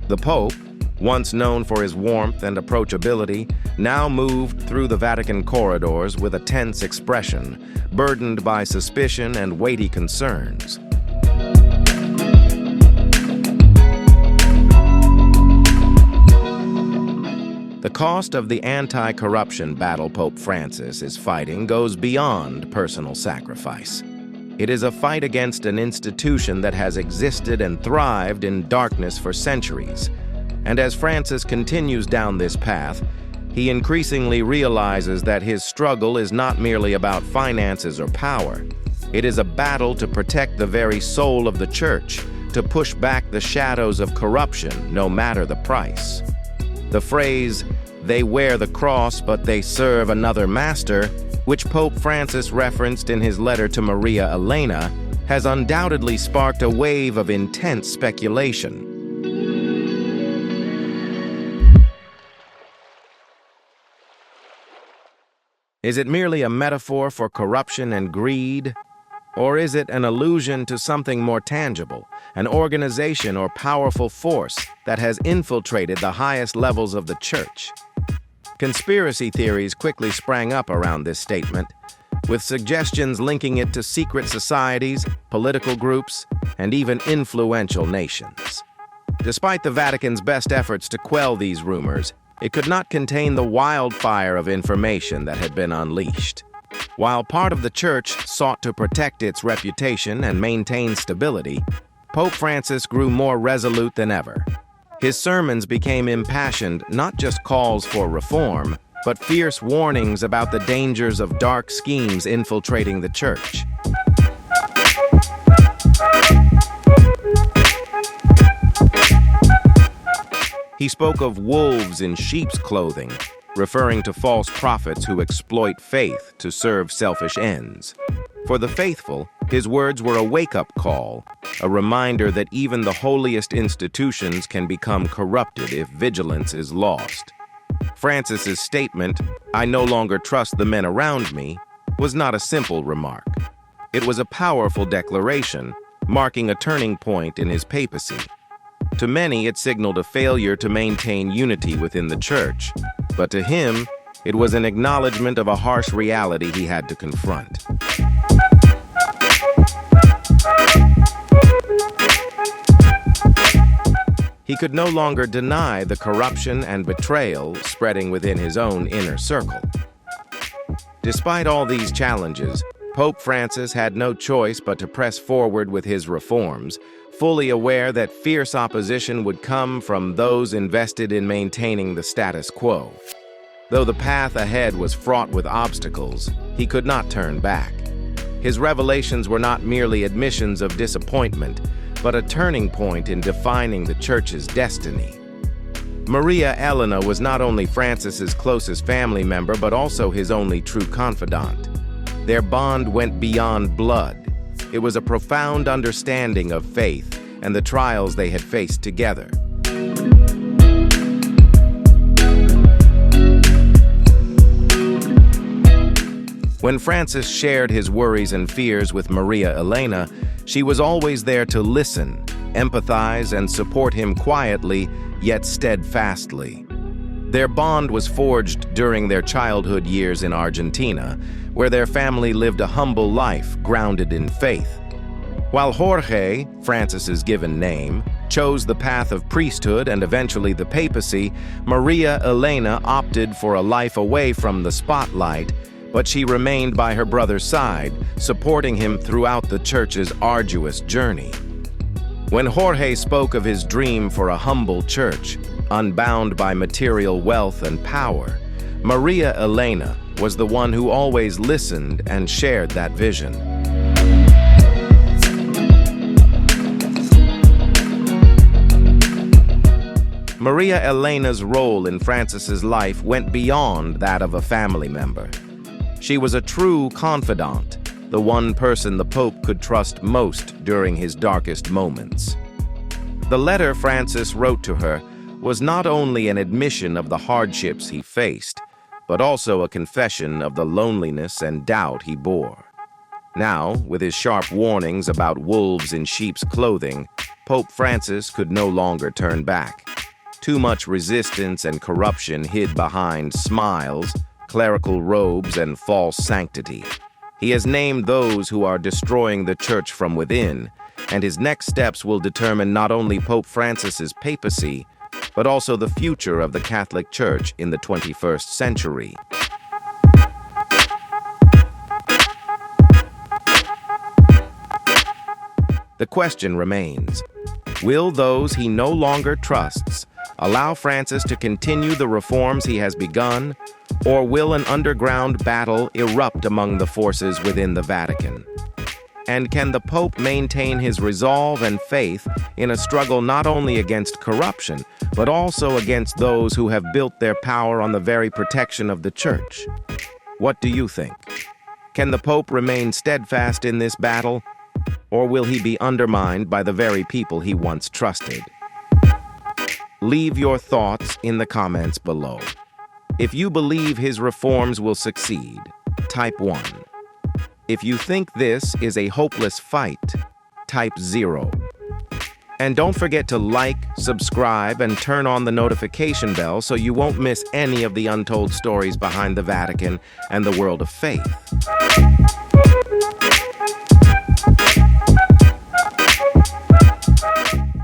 S1: The Pope, once known for his warmth and approachability, now moved through the Vatican corridors with a tense expression, burdened by suspicion and weighty concerns. The cost of the anti-corruption battle Pope Francis is fighting goes beyond personal sacrifice. It is a fight against an institution that has existed and thrived in darkness for centuries. And as Francis continues down this path, he increasingly realizes that his struggle is not merely about finances or power. It is a battle to protect the very soul of the church, to push back the shadows of corruption, no matter the price. The phrase, "They wear the cross, but they serve another master," which Pope Francis referenced in his letter to Maria Elena, has undoubtedly sparked a wave of intense speculation. Is it merely a metaphor for corruption and greed? Or is it an allusion to something more tangible, an organization or powerful force that has infiltrated the highest levels of the church? Conspiracy theories quickly sprang up around this statement, with suggestions linking it to secret societies, political groups, and even influential nations. Despite the Vatican's best efforts to quell these rumors, it could not contain the wildfire of information that had been unleashed. While part of the church sought to protect its reputation and maintain stability, Pope Francis grew more resolute than ever. His sermons became impassioned, not just calls for reform, but fierce warnings about the dangers of dark schemes infiltrating the church. He spoke of wolves in sheep's clothing, referring to false prophets who exploit faith to serve selfish ends. For the faithful, his words were a wake-up call, a reminder that even the holiest institutions can become corrupted if vigilance is lost. Francis's statement, "I no longer trust the men around me," was not a simple remark. It was a powerful declaration, marking a turning point in his papacy. To many, it signaled a failure to maintain unity within the church, but to him, it was an acknowledgement of a harsh reality he had to confront. He could no longer deny the corruption and betrayal spreading within his own inner circle. Despite all these challenges, Pope Francis had no choice but to press forward with his reforms, fully aware that fierce opposition would come from those invested in maintaining the status quo. Though the path ahead was fraught with obstacles, he could not turn back. His revelations were not merely admissions of disappointment, but a turning point in defining the Church's destiny. Maria Elena was not only Francis's closest family member, but also his only true confidant. Their bond went beyond blood. It was a profound understanding of faith and the trials they had faced together. When Francis shared his worries and fears with Maria Elena, she was always there to listen, empathize, and support him quietly, yet steadfastly. Their bond was forged during their childhood years in Argentina, where their family lived a humble life grounded in faith. While Jorge, Francis's given name, chose the path of priesthood and eventually the papacy, Maria Elena opted for a life away from the spotlight, but she remained by her brother's side, supporting him throughout the Church's arduous journey. When Jorge spoke of his dream for a humble church, unbound by material wealth and power, Maria Elena was the one who always listened and shared that vision. Maria Elena's role in Francis's life went beyond that of a family member. She was a true confidant, the one person the Pope could trust most during his darkest moments. The letter Francis wrote to her was not only an admission of the hardships he faced, but also a confession of the loneliness and doubt he bore. Now, with his sharp warnings about wolves in sheep's clothing, Pope Francis could no longer turn back. Too much resistance and corruption hid behind smiles, clerical robes, and false sanctity. He has named those who are destroying the Church from within, and his next steps will determine not only Pope Francis's papacy, but also the future of the Catholic Church in the 21st century. The question remains, will those he no longer trusts allow Francis to continue the reforms he has begun, or will an underground battle erupt among the forces within the Vatican? And can the Pope maintain his resolve and faith in a struggle not only against corruption, but also against those who have built their power on the very protection of the Church? What do you think? Can the Pope remain steadfast in this battle, or will he be undermined by the very people he once trusted? Leave your thoughts in the comments below. If you believe his reforms will succeed, type 1. If you think this is a hopeless fight, type 0. And don't forget to like, subscribe, and turn on the notification bell so you won't miss any of the untold stories behind the Vatican and the world of faith.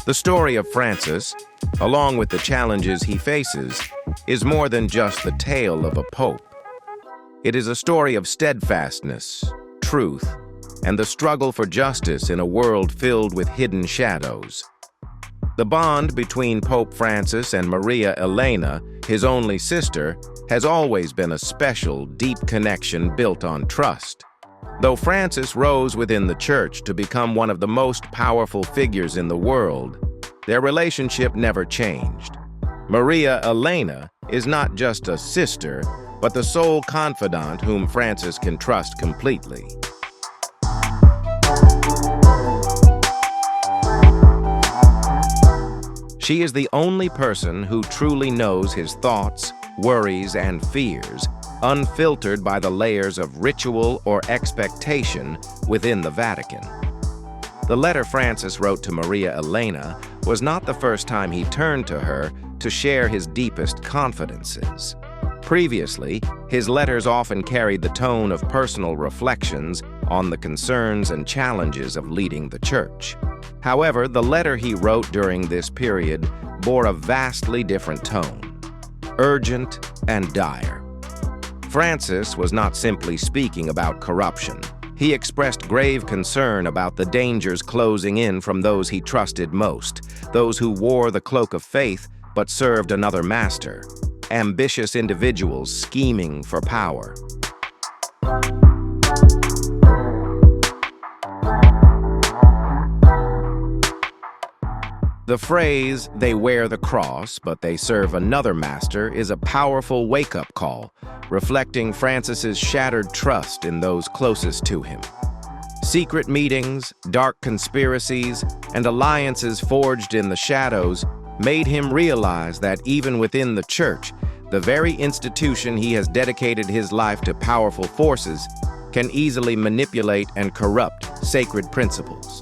S1: The story of Francis, along with the challenges he faces, is more than just the tale of a pope. It is a story of steadfastness, truth, and the struggle for justice in a world filled with hidden shadows. The bond between Pope Francis and Maria Elena, his only sister, has always been a special, deep connection built on trust. Though Francis rose within the Church to become one of the most powerful figures in the world, their relationship never changed. Maria Elena is not just a sister, but the sole confidant whom Francis can trust completely. She is the only person who truly knows his thoughts, worries, and fears, unfiltered by the layers of ritual or expectation within the Vatican. The letter Francis wrote to Maria Elena was not the first time he turned to her to share his deepest confidences. Previously, his letters often carried the tone of personal reflections on the concerns and challenges of leading the church. However, the letter he wrote during this period bore a vastly different tone, urgent and dire. Francis was not simply speaking about corruption. He expressed grave concern about the dangers closing in from those he trusted most, those who wore the cloak of faith but served another master, ambitious individuals scheming for power. The phrase, "they wear the cross, but they serve another master," is a powerful wake-up call, reflecting Francis's shattered trust in those closest to him. Secret meetings, dark conspiracies, and alliances forged in the shadows made him realize that even within the church, the very institution he has dedicated his life to powerful forces can easily manipulate and corrupt sacred principles.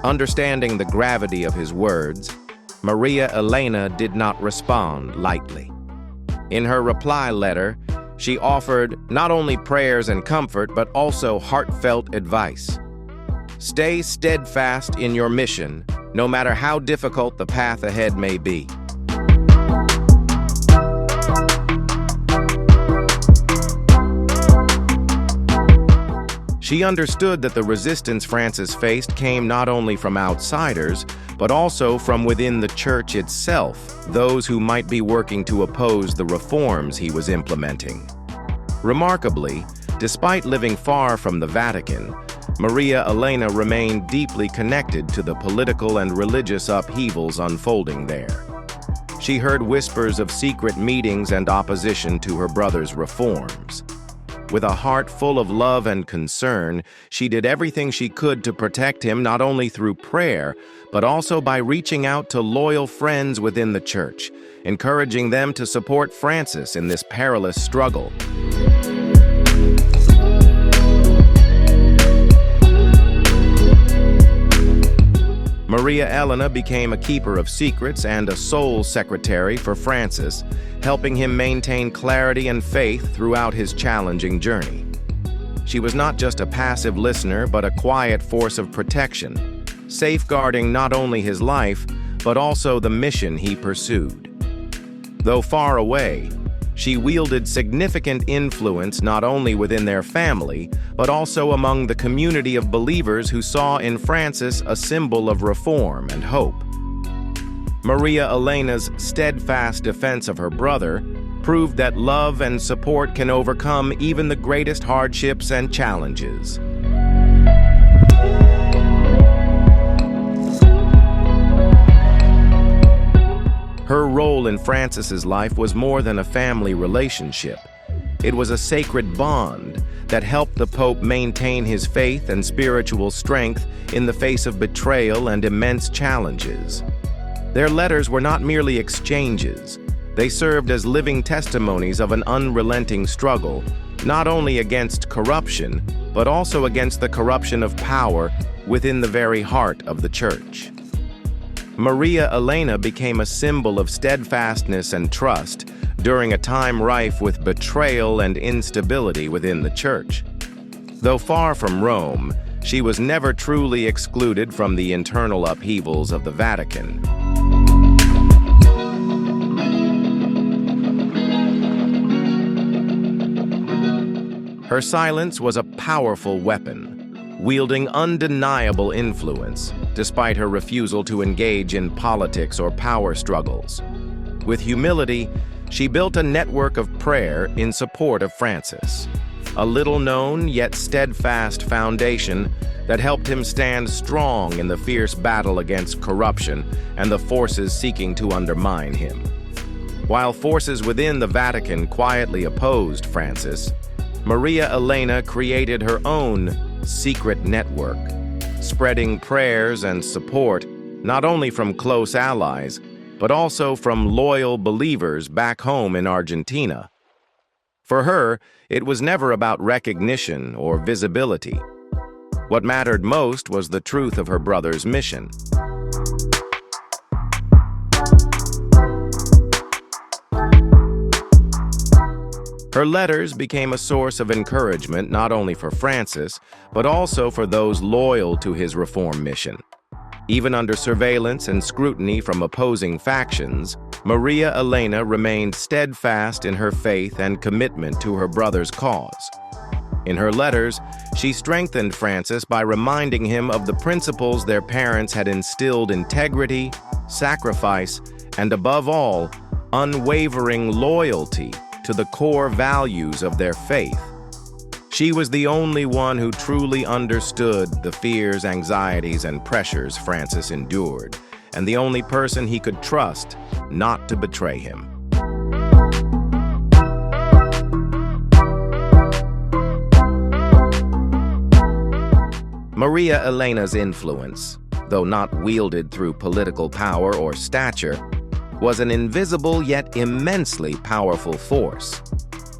S1: Understanding the gravity of his words, Maria Elena did not respond lightly. In her reply letter, she offered not only prayers and comfort, but also heartfelt advice. Stay steadfast in your mission, no matter how difficult the path ahead may be. She understood that the resistance Francis faced came not only from outsiders, but also from within the church itself, those who might be working to oppose the reforms he was implementing. Remarkably, despite living far from the Vatican, Maria Elena remained deeply connected to the political and religious upheavals unfolding there. She heard whispers of secret meetings and opposition to her brother's reforms. With a heart full of love and concern, she did everything she could to protect him not only through prayer, but also by reaching out to loyal friends within the church, encouraging them to support Francis in this perilous struggle. Maria Elena became a keeper of secrets and a sole secretary for Francis, helping him maintain clarity and faith throughout his challenging journey. She was not just a passive listener, but a quiet force of protection, safeguarding not only his life, but also the mission he pursued. Though far away, she wielded significant influence not only within their family, but also among the community of believers who saw in Francis a symbol of reform and hope. Maria Elena's steadfast defense of her brother proved that love and support can overcome even the greatest hardships and challenges. Her role in Francis's life was more than a family relationship. It was a sacred bond that helped the Pope maintain his faith and spiritual strength in the face of betrayal and immense challenges. Their letters were not merely exchanges. They served as living testimonies of an unrelenting struggle, not only against corruption, but also against the corruption of power within the very heart of the Church. Maria Elena became a symbol of steadfastness and trust during a time rife with betrayal and instability within the Church. Though far from Rome, she was never truly excluded from the internal upheavals of the Vatican. Her silence was a powerful weapon, wielding undeniable influence, despite her refusal to engage in politics or power struggles. With humility, she built a network of prayer in support of Francis, a little-known yet steadfast foundation that helped him stand strong in the fierce battle against corruption and the forces seeking to undermine him. While forces within the Vatican quietly opposed Francis, Maria Elena created her own secret network, spreading prayers and support not only from close allies, but also from loyal believers back home in Argentina. For her, it was never about recognition or visibility. What mattered most was the truth of her brother's mission. Her letters became a source of encouragement not only for Francis, but also for those loyal to his reform mission. Even under surveillance and scrutiny from opposing factions, Maria Elena remained steadfast in her faith and commitment to her brother's cause. In her letters, she strengthened Francis by reminding him of the principles their parents had instilled: integrity, sacrifice, and above all, unwavering loyalty to the core values of their faith. She was the only one who truly understood the fears, anxieties, and pressures Francis endured, and the only person he could trust not to betray him. Maria Elena's influence, though not wielded through political power or stature, was an invisible yet immensely powerful force.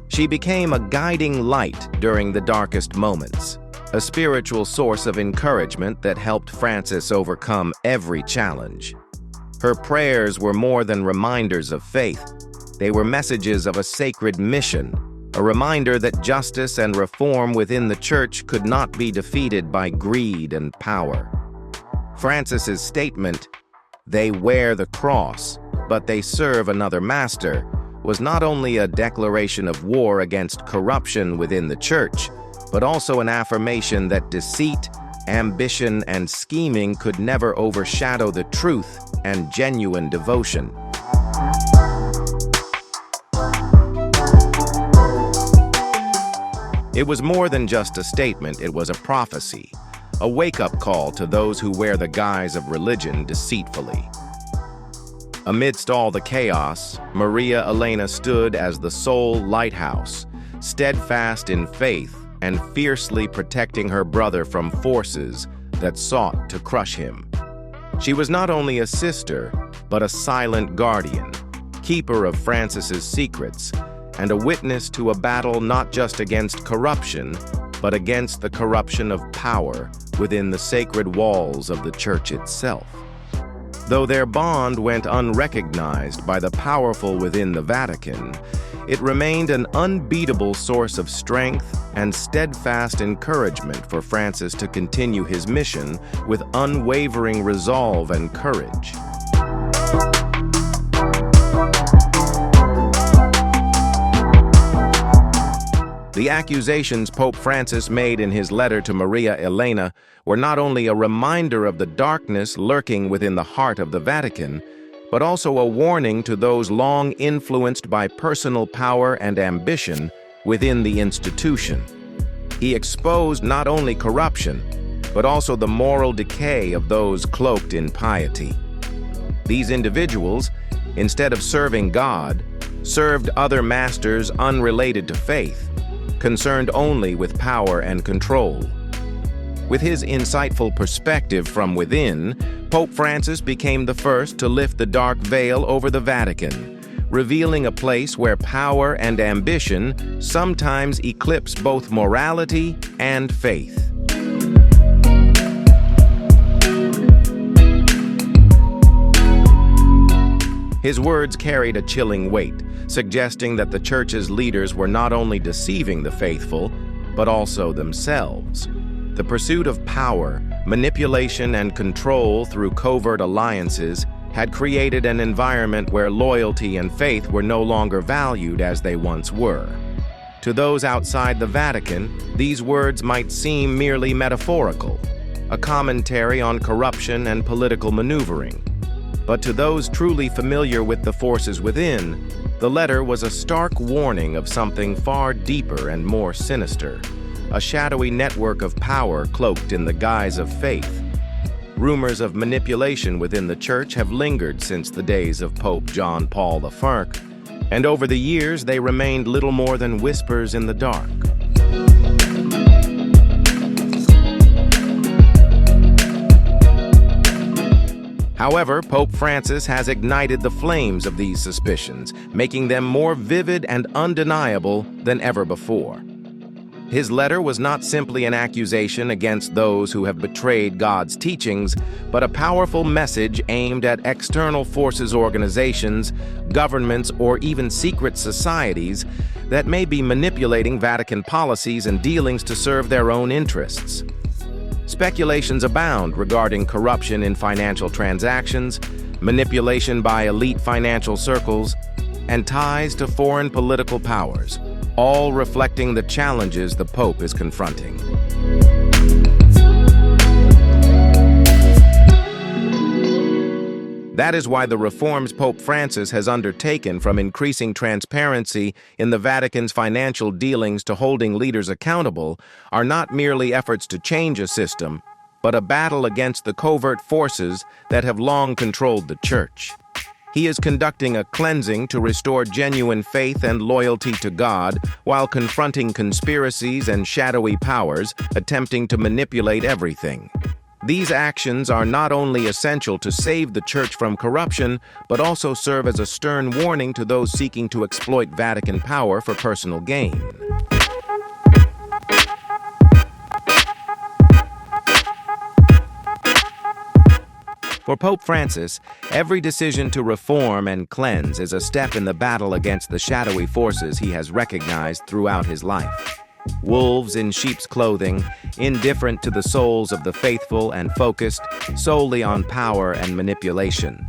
S1: She became a guiding light during the darkest moments, a spiritual source of encouragement that helped Francis overcome every challenge. Her prayers were more than reminders of faith. They were messages of a sacred mission, a reminder that justice and reform within the Church could not be defeated by greed and power. Francis's statement, "They wear the cross, but they serve another master," was not only a declaration of war against corruption within the Church, but also an affirmation that deceit, ambition, and scheming could never overshadow the truth and genuine devotion. It was more than just a statement, it was a prophecy, a wake-up call to those who wear the guise of religion deceitfully. Amidst all the chaos, Maria Elena stood as the sole lighthouse, steadfast in faith and fiercely protecting her brother from forces that sought to crush him. She was not only a sister, but a silent guardian, keeper of Francis's secrets, and a witness to a battle not just against corruption, but against the corruption of power within the sacred walls of the Church itself. Though their bond went unrecognized by the powerful within the Vatican, it remained an unbeatable source of strength and steadfast encouragement for Francis to continue his mission with unwavering resolve and courage. The accusations Pope Francis made in his letter to Maria Elena were not only a reminder of the darkness lurking within the heart of the Vatican, but also a warning to those long influenced by personal power and ambition within the institution. He exposed not only corruption, but also the moral decay of those cloaked in piety. These individuals, instead of serving God, served other masters unrelated to faith, concerned only with power and control. With his insightful perspective from within, Pope Francis became the first to lift the dark veil over the Vatican, revealing a place where power and ambition sometimes eclipse both morality and faith. His words carried a chilling weight, suggesting that the Church's leaders were not only deceiving the faithful, but also themselves. The pursuit of power, manipulation, and control through covert alliances had created an environment where loyalty and faith were no longer valued as they once were. To those outside the Vatican, these words might seem merely metaphorical, a commentary on corruption and political maneuvering. But to those truly familiar with the forces within, the letter was a stark warning of something far deeper and more sinister, a shadowy network of power cloaked in the guise of faith. Rumors of manipulation within the church have lingered since the days of Pope John Paul I, and over the years they remained little more than whispers in the dark. However, Pope Francis has ignited the flames of these suspicions, making them more vivid and undeniable than ever before. His letter was not simply an accusation against those who have betrayed God's teachings, but a powerful message aimed at external forces, organizations, governments, or even secret societies that may be manipulating Vatican policies and dealings to serve their own interests. Speculations abound regarding corruption in financial transactions, manipulation by elite financial circles, and ties to foreign political powers, all reflecting the challenges the Pope is confronting. That is why the reforms Pope Francis has undertaken, from increasing transparency in the Vatican's financial dealings to holding leaders accountable, are not merely efforts to change a system, but a battle against the covert forces that have long controlled the Church. He is conducting a cleansing to restore genuine faith and loyalty to God while confronting conspiracies and shadowy powers attempting to manipulate everything. These actions are not only essential to save the Church from corruption, but also serve as a stern warning to those seeking to exploit Vatican power for personal gain. For Pope Francis, every decision to reform and cleanse is a step in the battle against the shadowy forces he has recognized throughout his life. Wolves in sheep's clothing, indifferent to the souls of the faithful and focused solely on power and manipulation.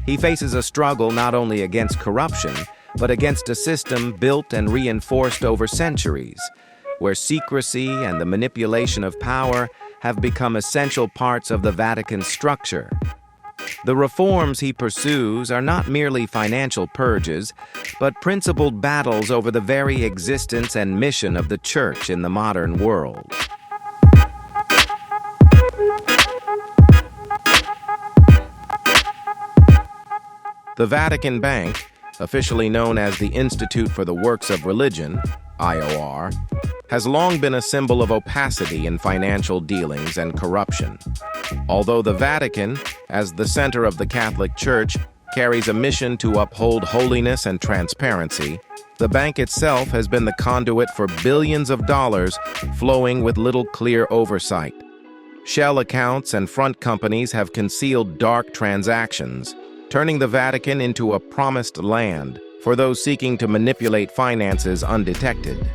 S1: He faces a struggle not only against corruption, but against a system built and reinforced over centuries, where secrecy and the manipulation of power have become essential parts of the Vatican's structure. The reforms he pursues are not merely financial purges, but principled battles over the very existence and mission of the Church in the modern world. The Vatican Bank, officially known as the Institute for the Works of Religion, IOR, has long been a symbol of opacity in financial dealings and corruption. Although the Vatican, as the center of the Catholic Church, carries a mission to uphold holiness and transparency, the bank itself has been the conduit for billions of dollars flowing with little clear oversight. Shell accounts and front companies have concealed dark transactions, turning the Vatican into a promised land for those seeking to manipulate finances undetected.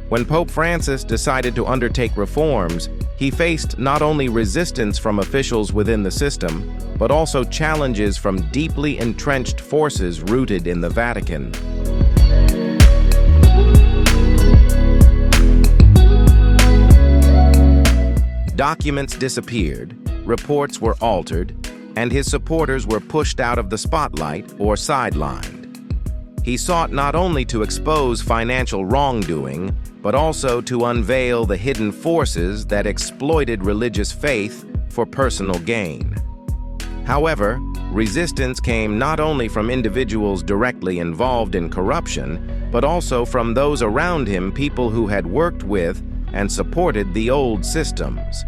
S1: When Pope Francis decided to undertake reforms, he faced not only resistance from officials within the system, but also challenges from deeply entrenched forces rooted in the Vatican. Documents disappeared, reports were altered, and his supporters were pushed out of the spotlight or sidelined. He sought not only to expose financial wrongdoing, but also to unveil the hidden forces that exploited religious faith for personal gain. However, resistance came not only from individuals directly involved in corruption, but also from those around him, people who had worked with and supported the old systems.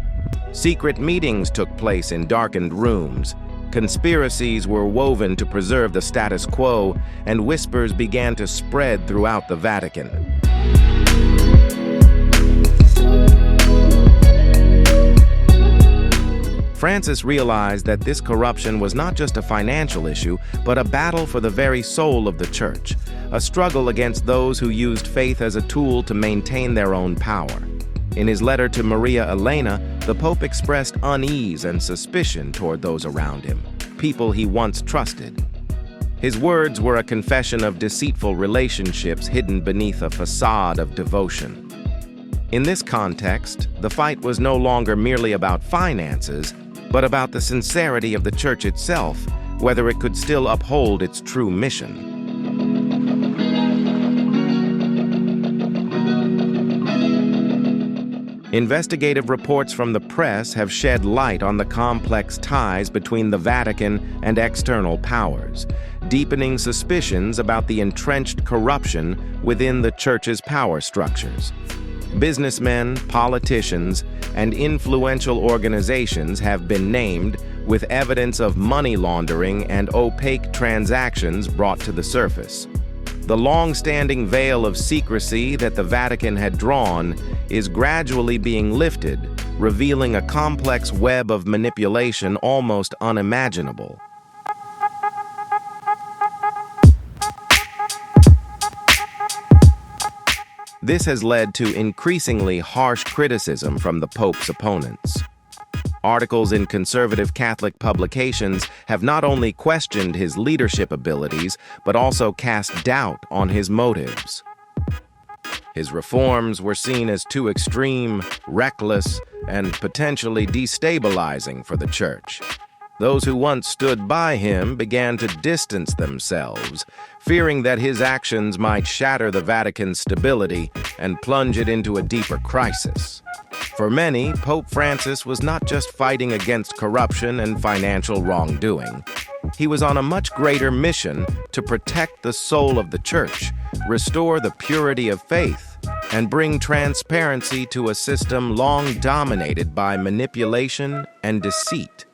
S1: Secret meetings took place in darkened rooms. Conspiracies were woven to preserve the status quo, and whispers began to spread throughout the Vatican. Francis realized that this corruption was not just a financial issue, but a battle for the very soul of the Church, a struggle against those who used faith as a tool to maintain their own power. In his letter to Maria Elena, the Pope expressed unease and suspicion toward those around him, people he once trusted. His words were a confession of deceitful relationships hidden beneath a facade of devotion. In this context, the fight was no longer merely about finances, but about the sincerity of the Church itself, whether it could still uphold its true mission. Investigative reports from the press have shed light on the complex ties between the Vatican and external powers, deepening suspicions about the entrenched corruption within the Church's power structures. Businessmen, politicians, and influential organizations have been named, with evidence of money laundering and opaque transactions brought to the surface. The long-standing veil of secrecy that the Vatican had drawn is gradually being lifted, revealing a complex web of manipulation almost unimaginable. This has led to increasingly harsh criticism from the Pope's opponents. Articles in conservative Catholic publications have not only questioned his leadership abilities, but also cast doubt on his motives. His reforms were seen as too extreme, reckless, and potentially destabilizing for the Church. Those who once stood by him began to distance themselves, fearing that his actions might shatter the Vatican's stability and plunge it into a deeper crisis. For many, Pope Francis was not just fighting against corruption and financial wrongdoing. He was on a much greater mission to protect the soul of the Church, restore the purity of faith, and bring transparency to a system long dominated by manipulation and deceit.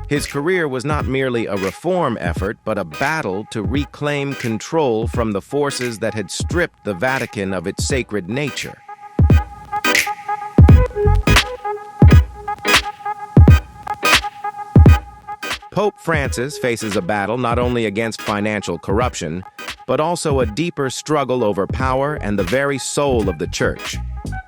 S1: His career was not merely a reform effort, but a battle to reclaim control from the forces that had stripped the Vatican of its sacred nature. Pope Francis faces a battle not only against financial corruption, but also a deeper struggle over power and the very soul of the Church.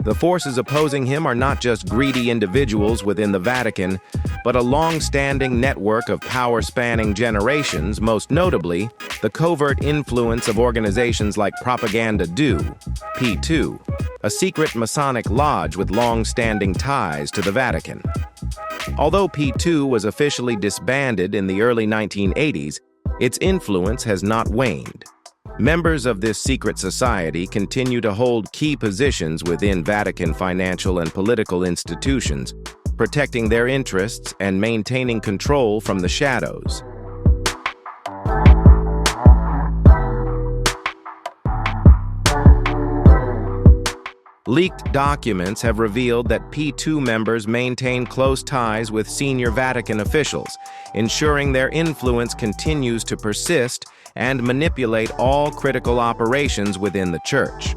S1: The forces opposing him are not just greedy individuals within the Vatican, but a long-standing network of power spanning generations, most notably the covert influence of organizations like Propaganda Do, P2, a secret Masonic lodge with long-standing ties to the Vatican. Although P2 was officially disbanded in the early 1980s, its influence has not waned. Members of this secret society continue to hold key positions within Vatican financial and political institutions, protecting their interests and maintaining control from the shadows. Leaked documents have revealed that P2 members maintain close ties with senior Vatican officials, ensuring their influence continues to persist and manipulate all critical operations within the Church.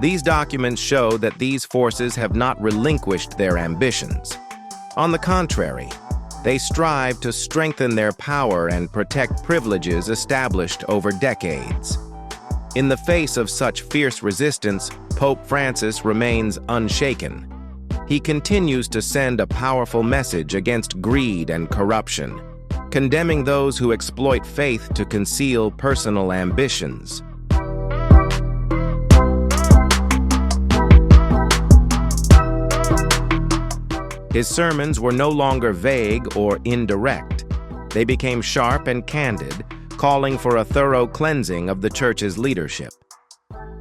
S1: These documents show that these forces have not relinquished their ambitions. On the contrary, they strive to strengthen their power and protect privileges established over decades. In the face of such fierce resistance, Pope Francis remains unshaken. He continues to send a powerful message against greed and corruption, condemning those who exploit faith to conceal personal ambitions. His sermons were no longer vague or indirect. They became sharp and candid, calling for a thorough cleansing of the Church's leadership.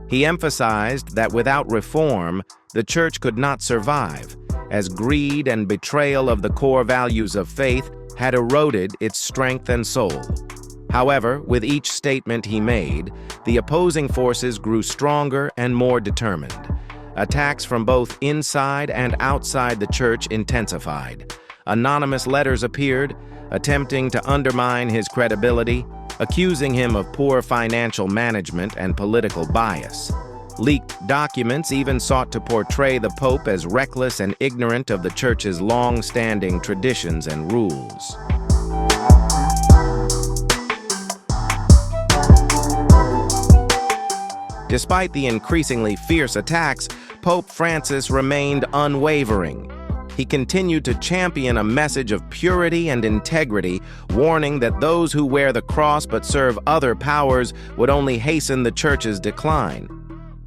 S1: He emphasized that without reform, the Church could not survive, as greed and betrayal of the core values of faith had eroded its strength and soul. However, with each statement he made, the opposing forces grew stronger and more determined. Attacks from both inside and outside the Church intensified. Anonymous letters appeared, attempting to undermine his credibility, accusing him of poor financial management and political bias. Leaked documents even sought to portray the Pope as reckless and ignorant of the Church's long-standing traditions and rules. Despite the increasingly fierce attacks, Pope Francis remained unwavering. He continued to champion a message of purity and integrity, warning that those who wear the cross but serve other powers would only hasten the Church's decline.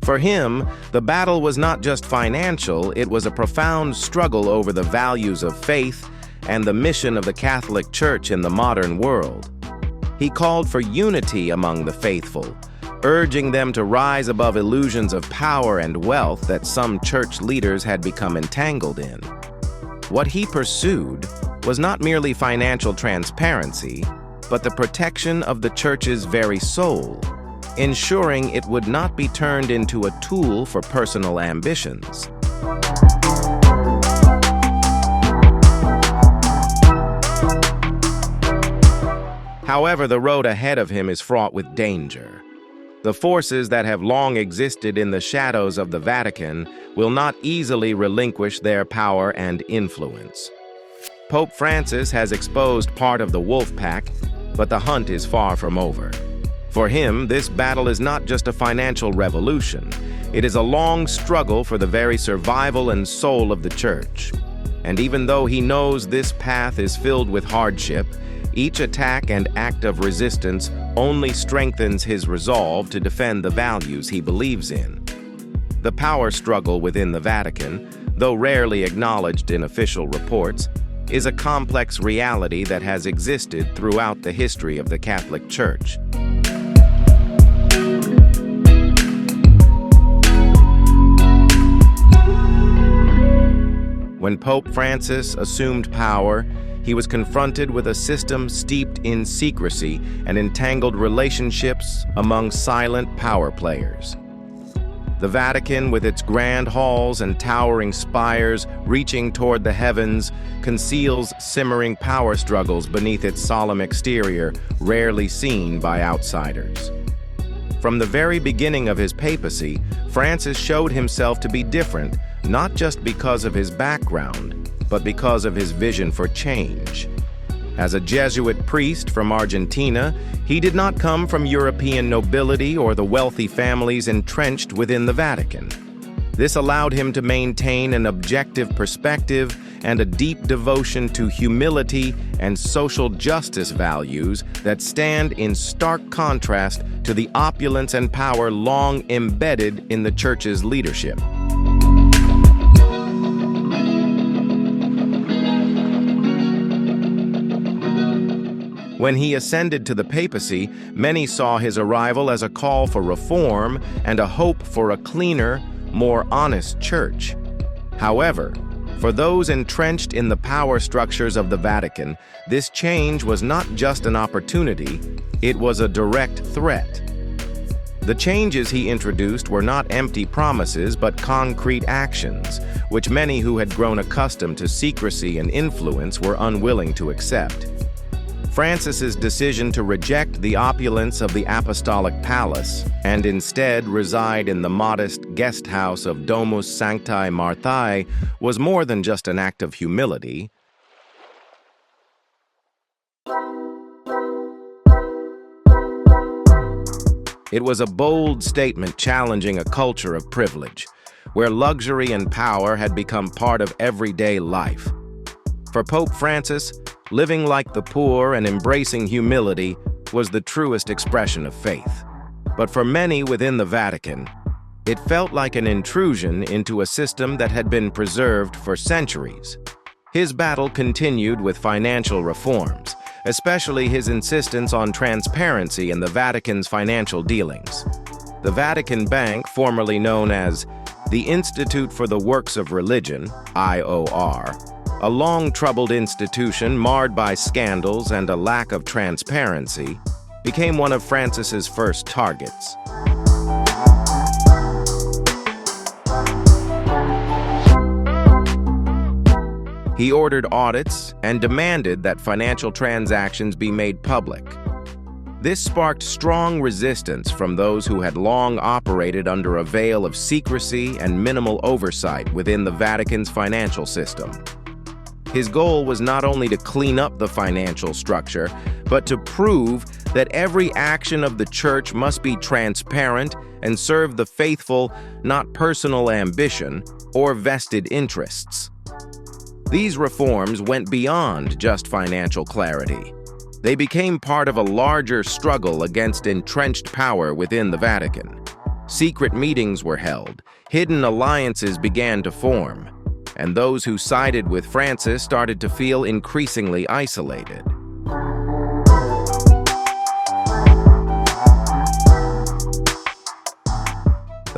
S1: For him, the battle was not just financial, it was a profound struggle over the values of faith and the mission of the Catholic Church in the modern world. He called for unity among the faithful, urging them to rise above illusions of power and wealth that some church leaders had become entangled in. What he pursued was not merely financial transparency, but the protection of the church's very soul, ensuring it would not be turned into a tool for personal ambitions. However, the road ahead of him is fraught with danger. The forces that have long existed in the shadows of the Vatican will not easily relinquish their power and influence. Pope Francis has exposed part of the wolf pack, but the hunt is far from over. For him, this battle is not just a financial revolution. It is a long struggle for the very survival and soul of the Church. And even though he knows this path is filled with hardship, each attack and act of resistance only strengthens his resolve to defend the values he believes in. The power struggle within the Vatican, though rarely acknowledged in official reports, is a complex reality that has existed throughout the history of the Catholic Church. When Pope Francis assumed power, he was confronted with a system steeped in secrecy and entangled relationships among silent power players. The Vatican, with its grand halls and towering spires reaching toward the heavens, conceals simmering power struggles beneath its solemn exterior, rarely seen by outsiders. From the very beginning of his papacy, Francis showed himself to be different, not just because of his background, but because of his vision for change. As a Jesuit priest from Argentina, he did not come from European nobility or the wealthy families entrenched within the Vatican. This allowed him to maintain an objective perspective and a deep devotion to humility and social justice values that stand in stark contrast to the opulence and power long embedded in the Church's leadership. When he ascended to the papacy, many saw his arrival as a call for reform and a hope for a cleaner, more honest church. However, for those entrenched in the power structures of the Vatican, this change was not just an opportunity, it was a direct threat. The changes he introduced were not empty promises but concrete actions, which many who had grown accustomed to secrecy and influence were unwilling to accept. Francis's decision to reject the opulence of the apostolic palace and instead reside in the modest guest house of Domus Sanctae Marthae was more than just an act of humility. It was a bold statement challenging a culture of privilege, where luxury and power had become part of everyday life. For Pope Francis, living like the poor and embracing humility was the truest expression of faith. But for many within the Vatican, it felt like an intrusion into a system that had been preserved for centuries. His battle continued with financial reforms, especially his insistence on transparency in the Vatican's financial dealings. The Vatican Bank, formerly known as the Institute for the Works of Religion, IOR, a long-troubled institution marred by scandals and a lack of transparency, became one of Francis's first targets. He ordered audits and demanded that financial transactions be made public. This sparked strong resistance from those who had long operated under a veil of secrecy and minimal oversight within the Vatican's financial system. His goal was not only to clean up the financial structure, but to prove that every action of the Church must be transparent and serve the faithful, not personal ambition or vested interests. These reforms went beyond just financial clarity. They became part of a larger struggle against entrenched power within the Vatican. Secret meetings were held, hidden alliances began to form, and those who sided with Francis started to feel increasingly isolated.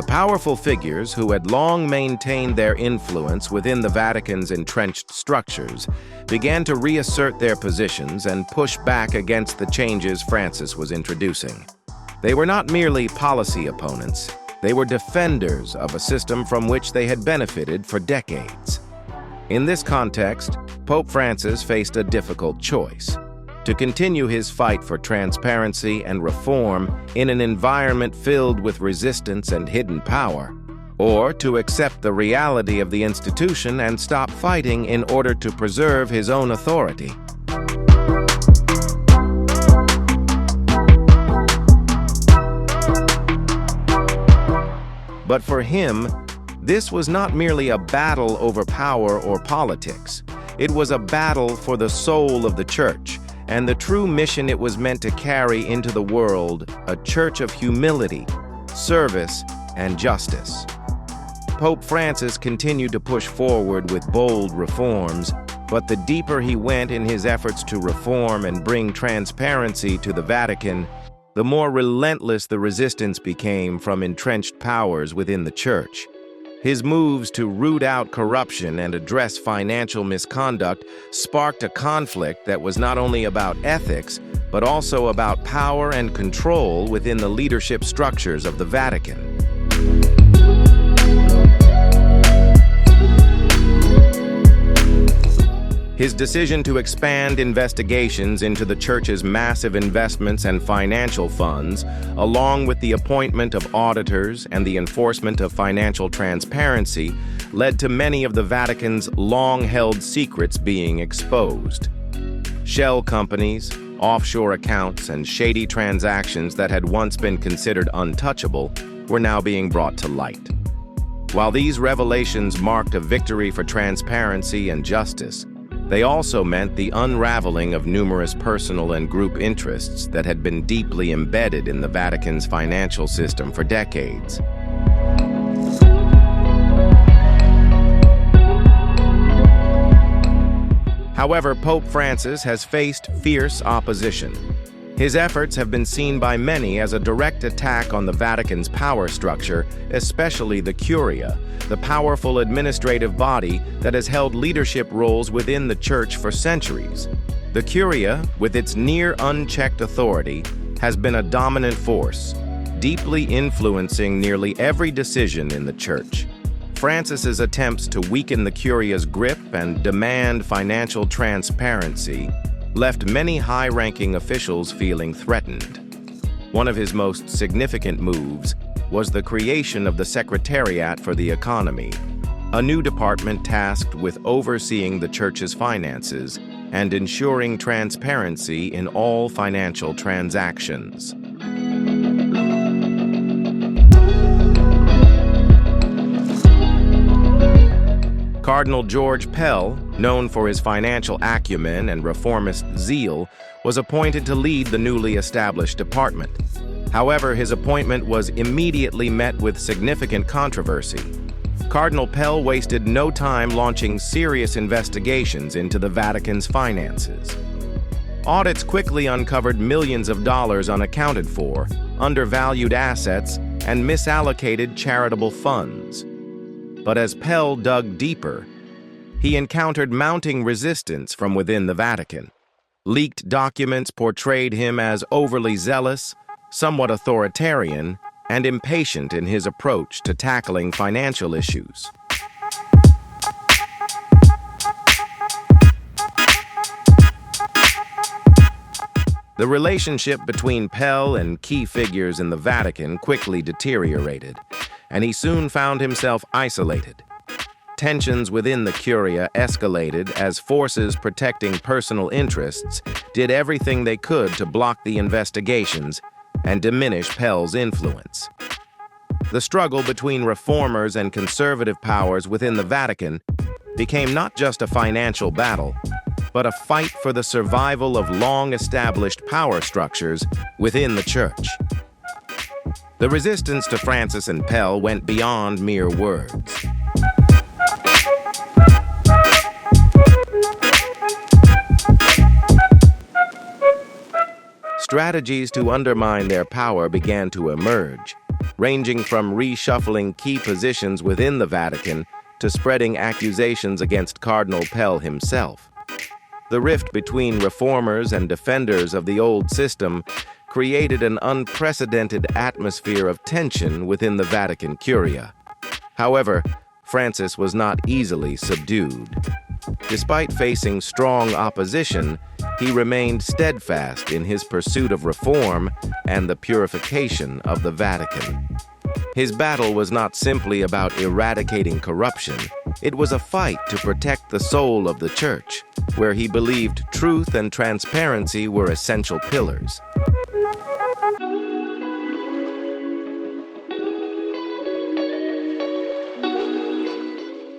S1: The powerful figures who had long maintained their influence within the Vatican's entrenched structures began to reassert their positions and push back against the changes Francis was introducing. They were not merely policy opponents, they were defenders of a system from which they had benefited for decades. In this context, Pope Francis faced a difficult choice: to continue his fight for transparency and reform in an environment filled with resistance and hidden power, or to accept the reality of the institution and stop fighting in order to preserve his own authority. But for him, this was not merely a battle over power or politics. It was a battle for the soul of the Church and the true mission it was meant to carry into the world, a church of humility, service, and justice. Pope Francis continued to push forward with bold reforms, but the deeper he went in his efforts to reform and bring transparency to the Vatican, the more relentless the resistance became from entrenched powers within the Church. His moves to root out corruption and address financial misconduct sparked a conflict that was not only about ethics, but also about power and control within the leadership structures of the Vatican. His decision to expand investigations into the Church's massive investments and financial funds, along with the appointment of auditors and the enforcement of financial transparency, led to many of the Vatican's long-held secrets being exposed. Shell companies, offshore accounts, and shady transactions that had once been considered untouchable were now being brought to light. While these revelations marked a victory for transparency and justice, they also meant the unraveling of numerous personal and group interests that had been deeply embedded in the Vatican's financial system for decades. However, Pope Francis has faced fierce opposition. His efforts have been seen by many as a direct attack on the Vatican's power structure, especially the Curia, the powerful administrative body that has held leadership roles within the Church for centuries. The Curia, with its near unchecked authority, has been a dominant force, deeply influencing nearly every decision in the Church. Francis's attempts to weaken the Curia's grip and demand financial transparency left many high-ranking officials feeling threatened. One of his most significant moves was the creation of the Secretariat for the Economy, a new department tasked with overseeing the Church's finances and ensuring transparency in all financial transactions. Cardinal George Pell, known for his financial acumen and reformist zeal, was appointed to lead the newly established department. However, his appointment was immediately met with significant controversy. Cardinal Pell wasted no time launching serious investigations into the Vatican's finances. Audits quickly uncovered millions of dollars unaccounted for, undervalued assets, and misallocated charitable funds. But as Pell dug deeper, he encountered mounting resistance from within the Vatican. Leaked documents portrayed him as overly zealous, somewhat authoritarian, and impatient in his approach to tackling financial issues. The relationship between Pell and key figures in the Vatican quickly deteriorated, and he soon found himself isolated. Tensions within the Curia escalated as forces protecting personal interests did everything they could to block the investigations and diminish Pell's influence. The struggle between reformers and conservative powers within the Vatican became not just a financial battle, but a fight for the survival of long-established power structures within the Church. The resistance to Francis and Pell went beyond mere words. Strategies to undermine their power began to emerge. ranging from reshuffling key positions within the Vatican to spreading accusations against Cardinal Pell himself. The rift between reformers and defenders of the old system created an unprecedented atmosphere of tension within the Vatican Curia. However, Francis was not easily subdued. Despite facing strong opposition, he remained steadfast in his pursuit of reform and the purification of the Vatican. His battle was not simply about eradicating corruption. It was a fight to protect the soul of the Church, where he believed truth and transparency were essential pillars.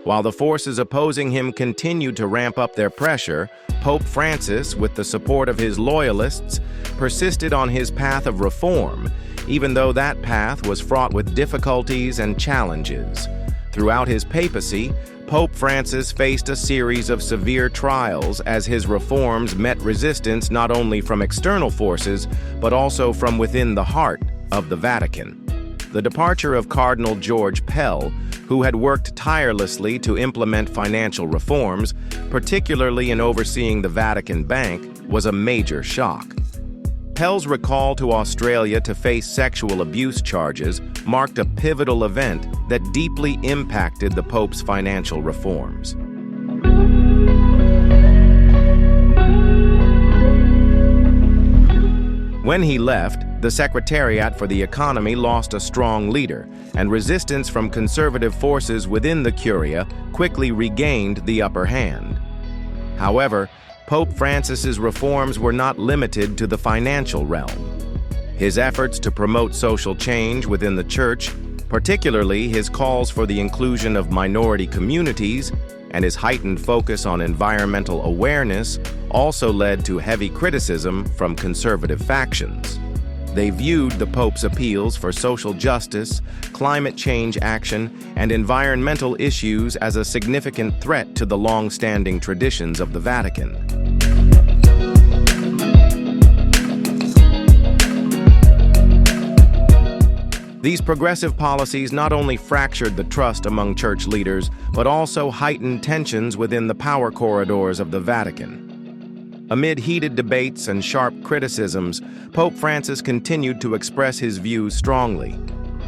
S1: While the forces opposing him continued to ramp up their pressure, Pope Francis, with the support of his loyalists, persisted on his path of reform, even though that path was fraught with difficulties and challenges. Throughout his papacy, Pope Francis faced a series of severe trials as his reforms met resistance not only from external forces, but also from within the heart of the Vatican. The departure of Cardinal George Pell, who had worked tirelessly to implement financial reforms, particularly in overseeing the Vatican Bank, was a major shock. Pell's recall to Australia to face sexual abuse charges marked a pivotal event that deeply impacted the Pope's financial reforms. When he left, the Secretariat for the Economy lost a strong leader, and resistance from conservative forces within the Curia quickly regained the upper hand. However, Pope Francis's reforms were not limited to the financial realm. His efforts to promote social change within the Church, particularly his calls for the inclusion of minority communities and his heightened focus on environmental awareness, also led to heavy criticism from conservative factions. They viewed the Pope's appeals for social justice, climate change action, and environmental issues as a significant threat to the long-standing traditions of the Vatican. These progressive policies not only fractured the trust among church leaders, but also heightened tensions within the power corridors of the Vatican. Amid heated debates and sharp criticisms, Pope Francis continued to express his views strongly.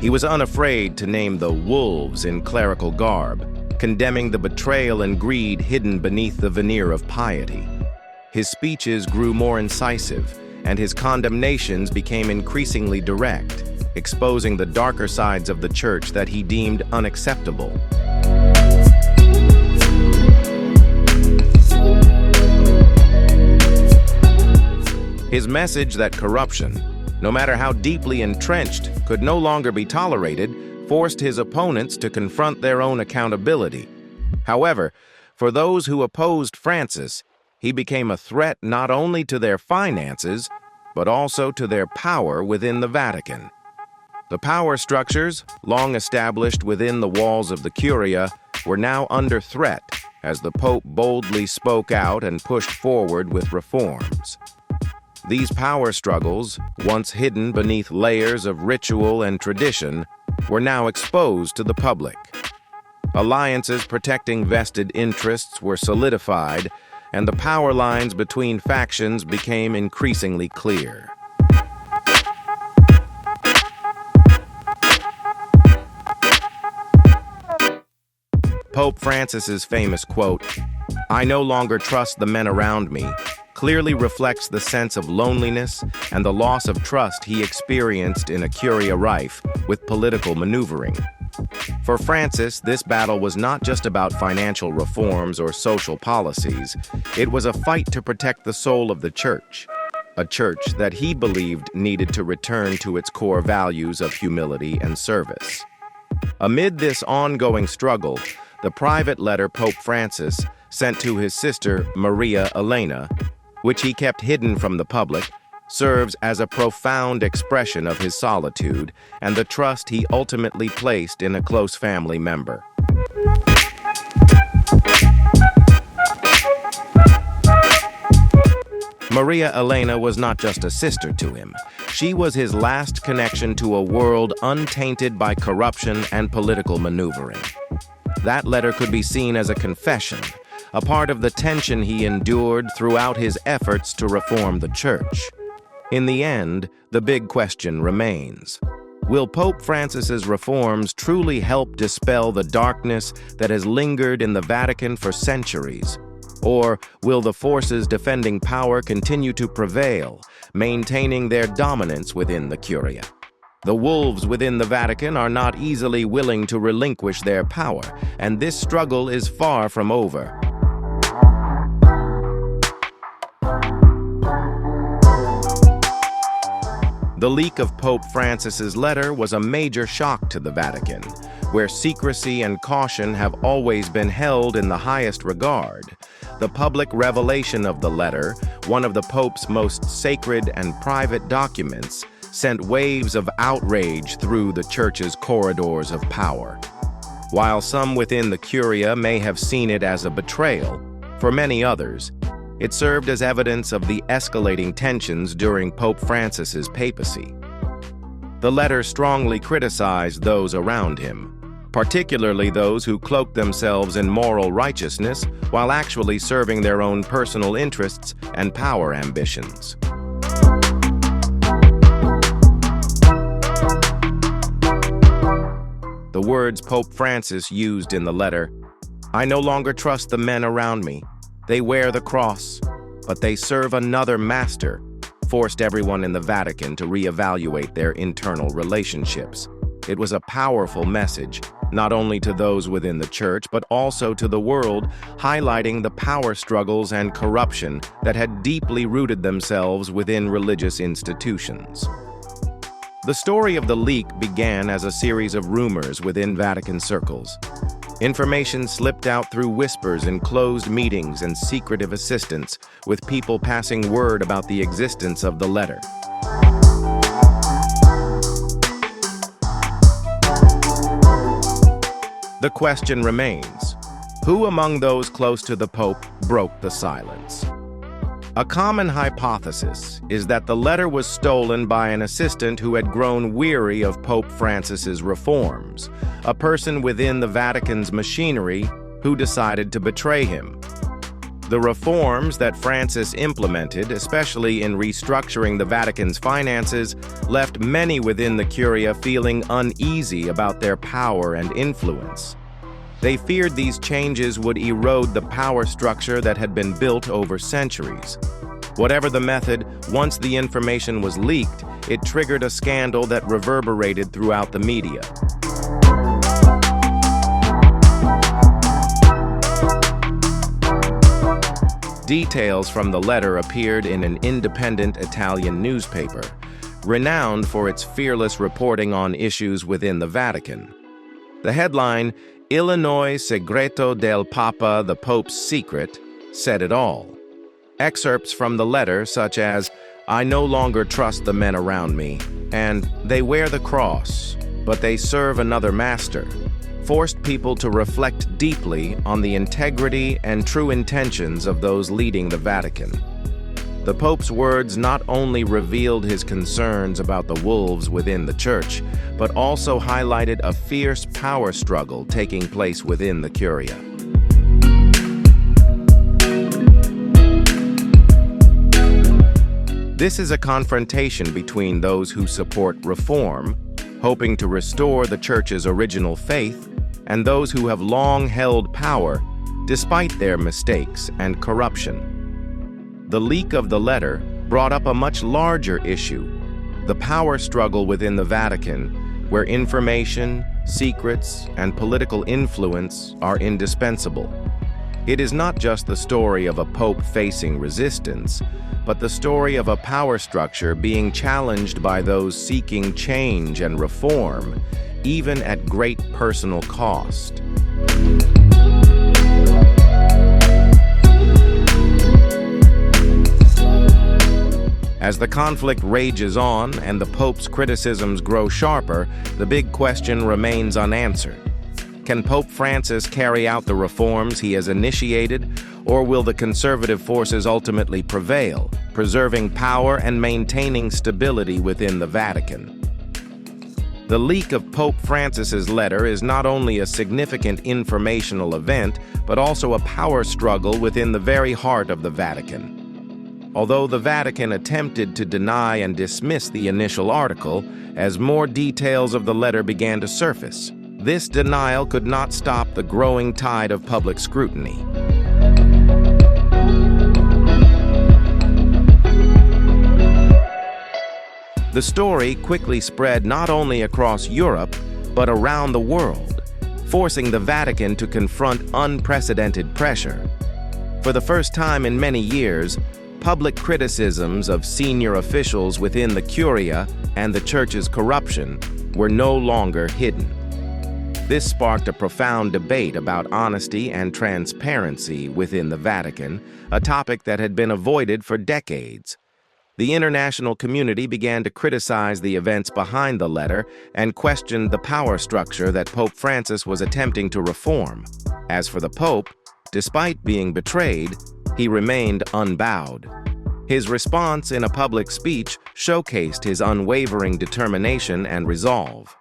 S1: He was unafraid to name the wolves in clerical garb, condemning the betrayal and greed hidden beneath the veneer of piety. His speeches grew more incisive, and his condemnations became increasingly direct, exposing the darker sides of the Church that he deemed unacceptable. His message that corruption, no matter how deeply entrenched, could no longer be tolerated, forced his opponents to confront their own accountability. However, for those who opposed Francis, he became a threat not only to their finances, but also to their power within the Vatican. The power structures, long established within the walls of the Curia, were now under threat as the Pope boldly spoke out and pushed forward with reforms. These power struggles, once hidden beneath layers of ritual and tradition, were now exposed to the public. Alliances protecting vested interests were solidified, and the power lines between factions became increasingly clear. Pope Francis's famous quote, "I no longer trust the men around me," clearly reflects the sense of loneliness and the loss of trust he experienced in a curia rife with political maneuvering. For Francis, this battle was not just about financial reforms or social policies. It was a fight to protect the soul of the Church, a church that he believed needed to return to its core values of humility and service. Amid this ongoing struggle, the private letter Pope Francis sent to his sister Maria Elena, which he kept hidden from the public, serves as a profound expression of his solitude and the trust he ultimately placed in a close family member. Maria Elena was not just a sister to him. She was his last connection to a world untainted by corruption and political maneuvering. That letter could be seen as a confession, a part of the tension he endured throughout his efforts to reform the church. In the end, the big question remains. Will Pope Francis's reforms truly help dispel the darkness that has lingered in the Vatican for centuries? Or will the forces defending power continue to prevail, maintaining their dominance within the Curia? The wolves within the Vatican are not easily willing to relinquish their power, and this struggle is far from over. The leak of Pope Francis's letter was a major shock to the Vatican, where secrecy and caution have always been held in the highest regard. The public revelation of the letter, one of the Pope's most sacred and private documents, sent waves of outrage through the Church's corridors of power. While some within the Curia may have seen it as a betrayal, for many others, it served as evidence of the escalating tensions during Pope Francis's papacy. The letter strongly criticized those around him, particularly those who cloaked themselves in moral righteousness while actually serving their own personal interests and power ambitions. The words Pope Francis used in the letter, "I no longer trust the men around me. They wear the cross, but they serve another master," forced everyone in the Vatican to reevaluate their internal relationships. It was a powerful message, not only to those within the Church, but also to the world, highlighting the power struggles and corruption that had deeply rooted themselves within religious institutions. The story of the leak began as a series of rumors within Vatican circles. Information slipped out through whispers in closed meetings and secretive assistants, with people passing word about the existence of the letter. The question remains, who among those close to the Pope broke the silence? A common hypothesis is that the letter was stolen by an assistant who had grown weary of Pope Francis's reforms, a person within the Vatican's machinery who decided to betray him. The reforms that Francis implemented, especially in restructuring the Vatican's finances, left many within the Curia feeling uneasy about their power and influence. They feared these changes would erode the power structure that had been built over centuries. Whatever the method, once the information was leaked, it triggered a scandal that reverberated throughout the media. Details from the letter appeared in an independent Italian newspaper, renowned for its fearless reporting on issues within the Vatican. The headline, "Illinois Segreto del Papa, the Pope's Secret," said it all. Excerpts from the letter, such as, "I no longer trust the men around me," and "They wear the cross, but they serve another master," forced people to reflect deeply on the integrity and true intentions of those leading the Vatican. The Pope's words not only revealed his concerns about the wolves within the Church, but also highlighted a fierce power struggle taking place within the Curia. This is a confrontation between those who support reform, hoping to restore the Church's original faith, and those who have long held power despite their mistakes and corruption. The leak of the letter brought up a much larger issue, the power struggle within the Vatican, where information, secrets, and political influence are indispensable. It is not just the story of a pope facing resistance, but the story of a power structure being challenged by those seeking change and reform, even at great personal cost. As the conflict rages on and the Pope's criticisms grow sharper, the big question remains unanswered. Can Pope Francis carry out the reforms he has initiated, or will the conservative forces ultimately prevail, preserving power and maintaining stability within the Vatican. The leak of Pope Francis's letter is not only a significant informational event, but also a power struggle within the very heart of the Vatican. Although the Vatican attempted to deny and dismiss the initial article, as more details of the letter began to surface, this denial could not stop the growing tide of public scrutiny. The story quickly spread not only across Europe, but around the world, forcing the Vatican to confront unprecedented pressure. For the first time in many years, public criticisms of senior officials within the Curia and the Church's corruption were no longer hidden. This sparked a profound debate about honesty and transparency within the Vatican, a topic that had been avoided for decades. The international community began to criticize the events behind the letter and questioned the power structure that Pope Francis was attempting to reform. As for the Pope, despite being betrayed, he remained unbowed. His response in a public speech showcased his unwavering determination and resolve.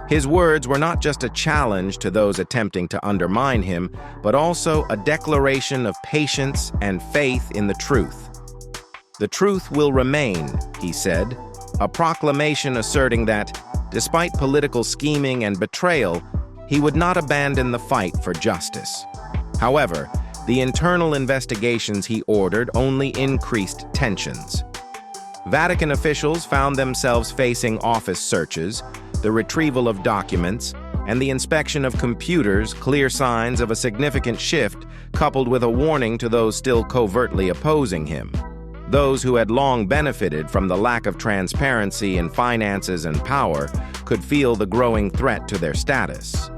S1: His words were not just a challenge to those attempting to undermine him, but also a declaration of patience and faith in the truth. "The truth will remain," he said, a proclamation asserting that, despite political scheming and betrayal, he would not abandon the fight for justice. However, the internal investigations he ordered only increased tensions. Vatican officials found themselves facing office searches, the retrieval of documents, and the inspection of computers, clear signs of a significant shift, coupled with a warning to those still covertly opposing him. Those who had long benefited from the lack of transparency in finances and power could feel the growing threat to their status.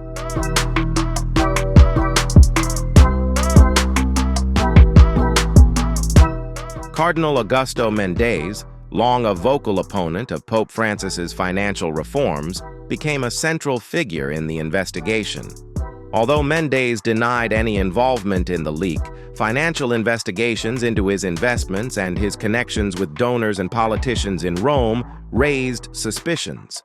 S1: Cardinal Augusto Mendez, long a vocal opponent of Pope Francis's financial reforms, became a central figure in the investigation. Although Mendez denied any involvement in the leak, financial investigations into his investments and his connections with donors and politicians in Rome raised suspicions.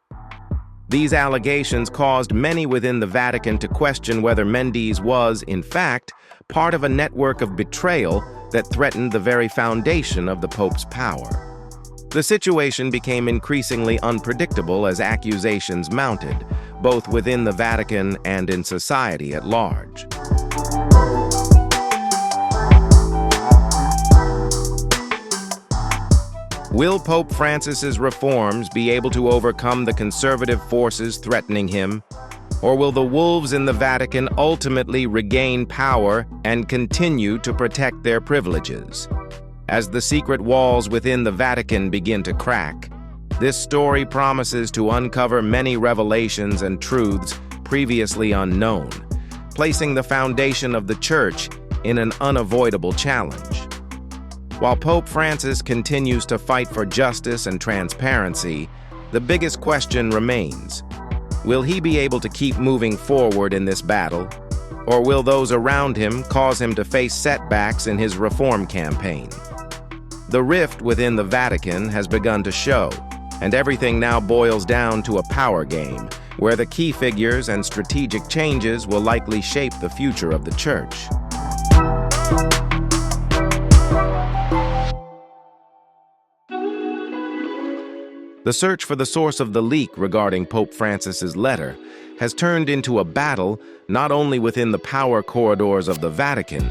S1: These allegations caused many within the Vatican to question whether Mendez was, in fact, part of a network of betrayal that threatened the very foundation of the Pope's power. The situation became increasingly unpredictable as accusations mounted, both within the Vatican and in society at large. Will Pope Francis's reforms be able to overcome the conservative forces threatening him? Or will the wolves in the Vatican ultimately regain power and continue to protect their privileges? As the secret walls within the Vatican begin to crack, this story promises to uncover many revelations and truths previously unknown, placing the foundation of the Church in an unavoidable challenge. While Pope Francis continues to fight for justice and transparency, the biggest question remains: will he be able to keep moving forward in this battle, or will those around him cause him to face setbacks in his reform campaign? The rift within the Vatican has begun to show, and everything now boils down to a power game, where the key figures and strategic changes will likely shape the future of the Church. The search for the source of the leak regarding Pope Francis's letter has turned into a battle not only within the power corridors of the Vatican,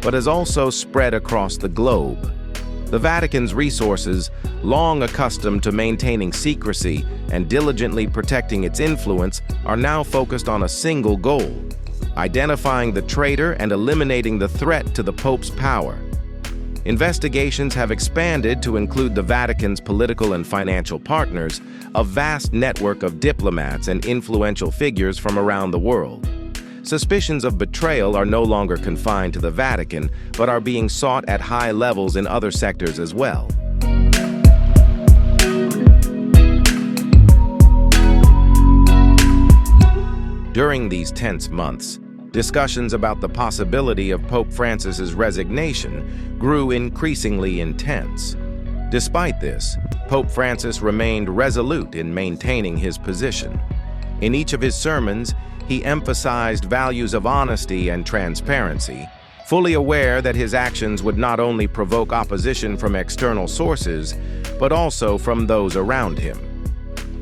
S1: but has also spread across the globe. The Vatican's resources, long accustomed to maintaining secrecy and diligently protecting its influence, are now focused on a single goal: identifying the traitor and eliminating the threat to the Pope's power. Investigations have expanded to include the Vatican's political and financial partners, a vast network of diplomats and influential figures from around the world. Suspicions of betrayal are no longer confined to the Vatican, but are being sought at high levels in other sectors as well. During these tense months, Discussions about the possibility of Pope Francis's resignation grew increasingly intense. Despite this, Pope Francis remained resolute in maintaining his position. In each of his sermons, he emphasized values of honesty and transparency, fully aware that his actions would not only provoke opposition from external sources, but also from those around him.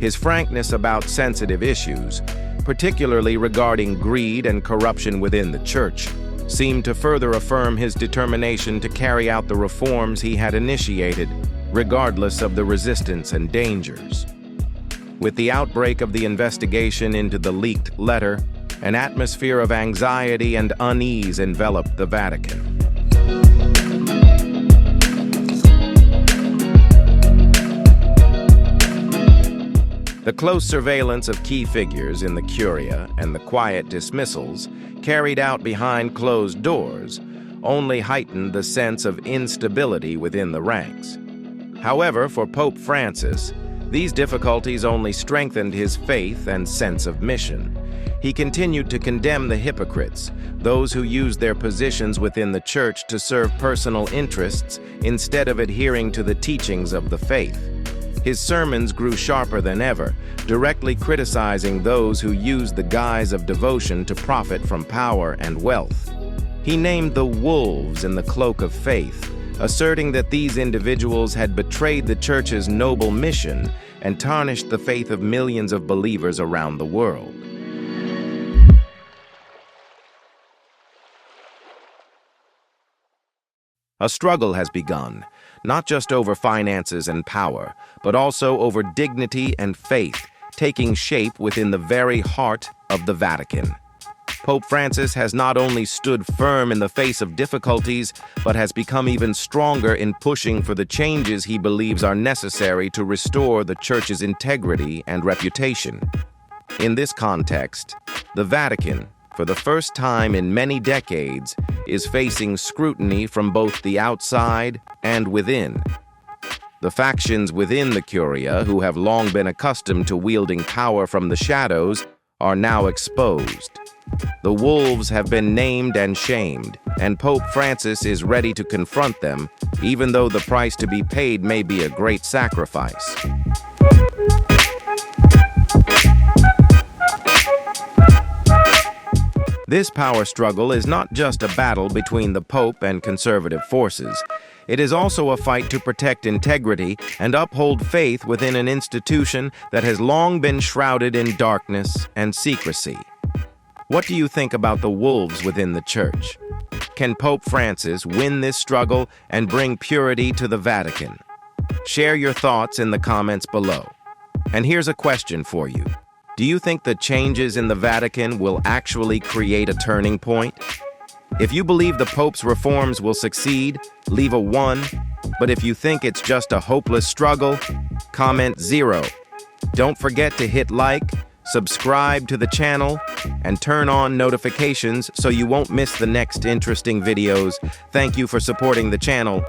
S1: His frankness about sensitive issues, particularly regarding greed and corruption within the church, seemed to further affirm his determination to carry out the reforms he had initiated, regardless of the resistance and dangers. With the outbreak of the investigation into the leaked letter, an atmosphere of anxiety and unease enveloped the Vatican. The close surveillance of key figures in the Curia and the quiet dismissals carried out behind closed doors only heightened the sense of instability within the ranks. However, for Pope Francis, these difficulties only strengthened his faith and sense of mission. He continued to condemn the hypocrites, those who used their positions within the church to serve personal interests instead of adhering to the teachings of the faith. His sermons grew sharper than ever, directly criticizing those who used the guise of devotion to profit from power and wealth. He named the wolves in the cloak of faith, asserting that these individuals had betrayed the church's noble mission and tarnished the faith of millions of believers around the world. A struggle has begun, not just over finances and power, but also over dignity and faith, taking shape within the very heart of the Vatican. Pope Francis has not only stood firm in the face of difficulties, but has become even stronger in pushing for the changes he believes are necessary to restore the Church's integrity and reputation. In this context, the Vatican, for the first time in many decades, is facing scrutiny from both the outside and within. The factions within the Curia, who have long been accustomed to wielding power from the shadows, are now exposed. The wolves have been named and shamed, and Pope Francis is ready to confront them, even though the price to be paid may be a great sacrifice. This power struggle is not just a battle between the Pope and conservative forces. It is also a fight to protect integrity and uphold faith within an institution that has long been shrouded in darkness and secrecy. What do you think about the wolves within the Church? Can Pope Francis win this struggle and bring purity to the Vatican? Share your thoughts in the comments below. And here's a question for you. Do you think the changes in the Vatican will actually create a turning point? If you believe the Pope's reforms will succeed, leave a 1. But if you think it's just a hopeless struggle, comment 0. Don't forget to hit like, subscribe to the channel, and turn on notifications so you won't miss the next interesting videos. Thank you for supporting the channel.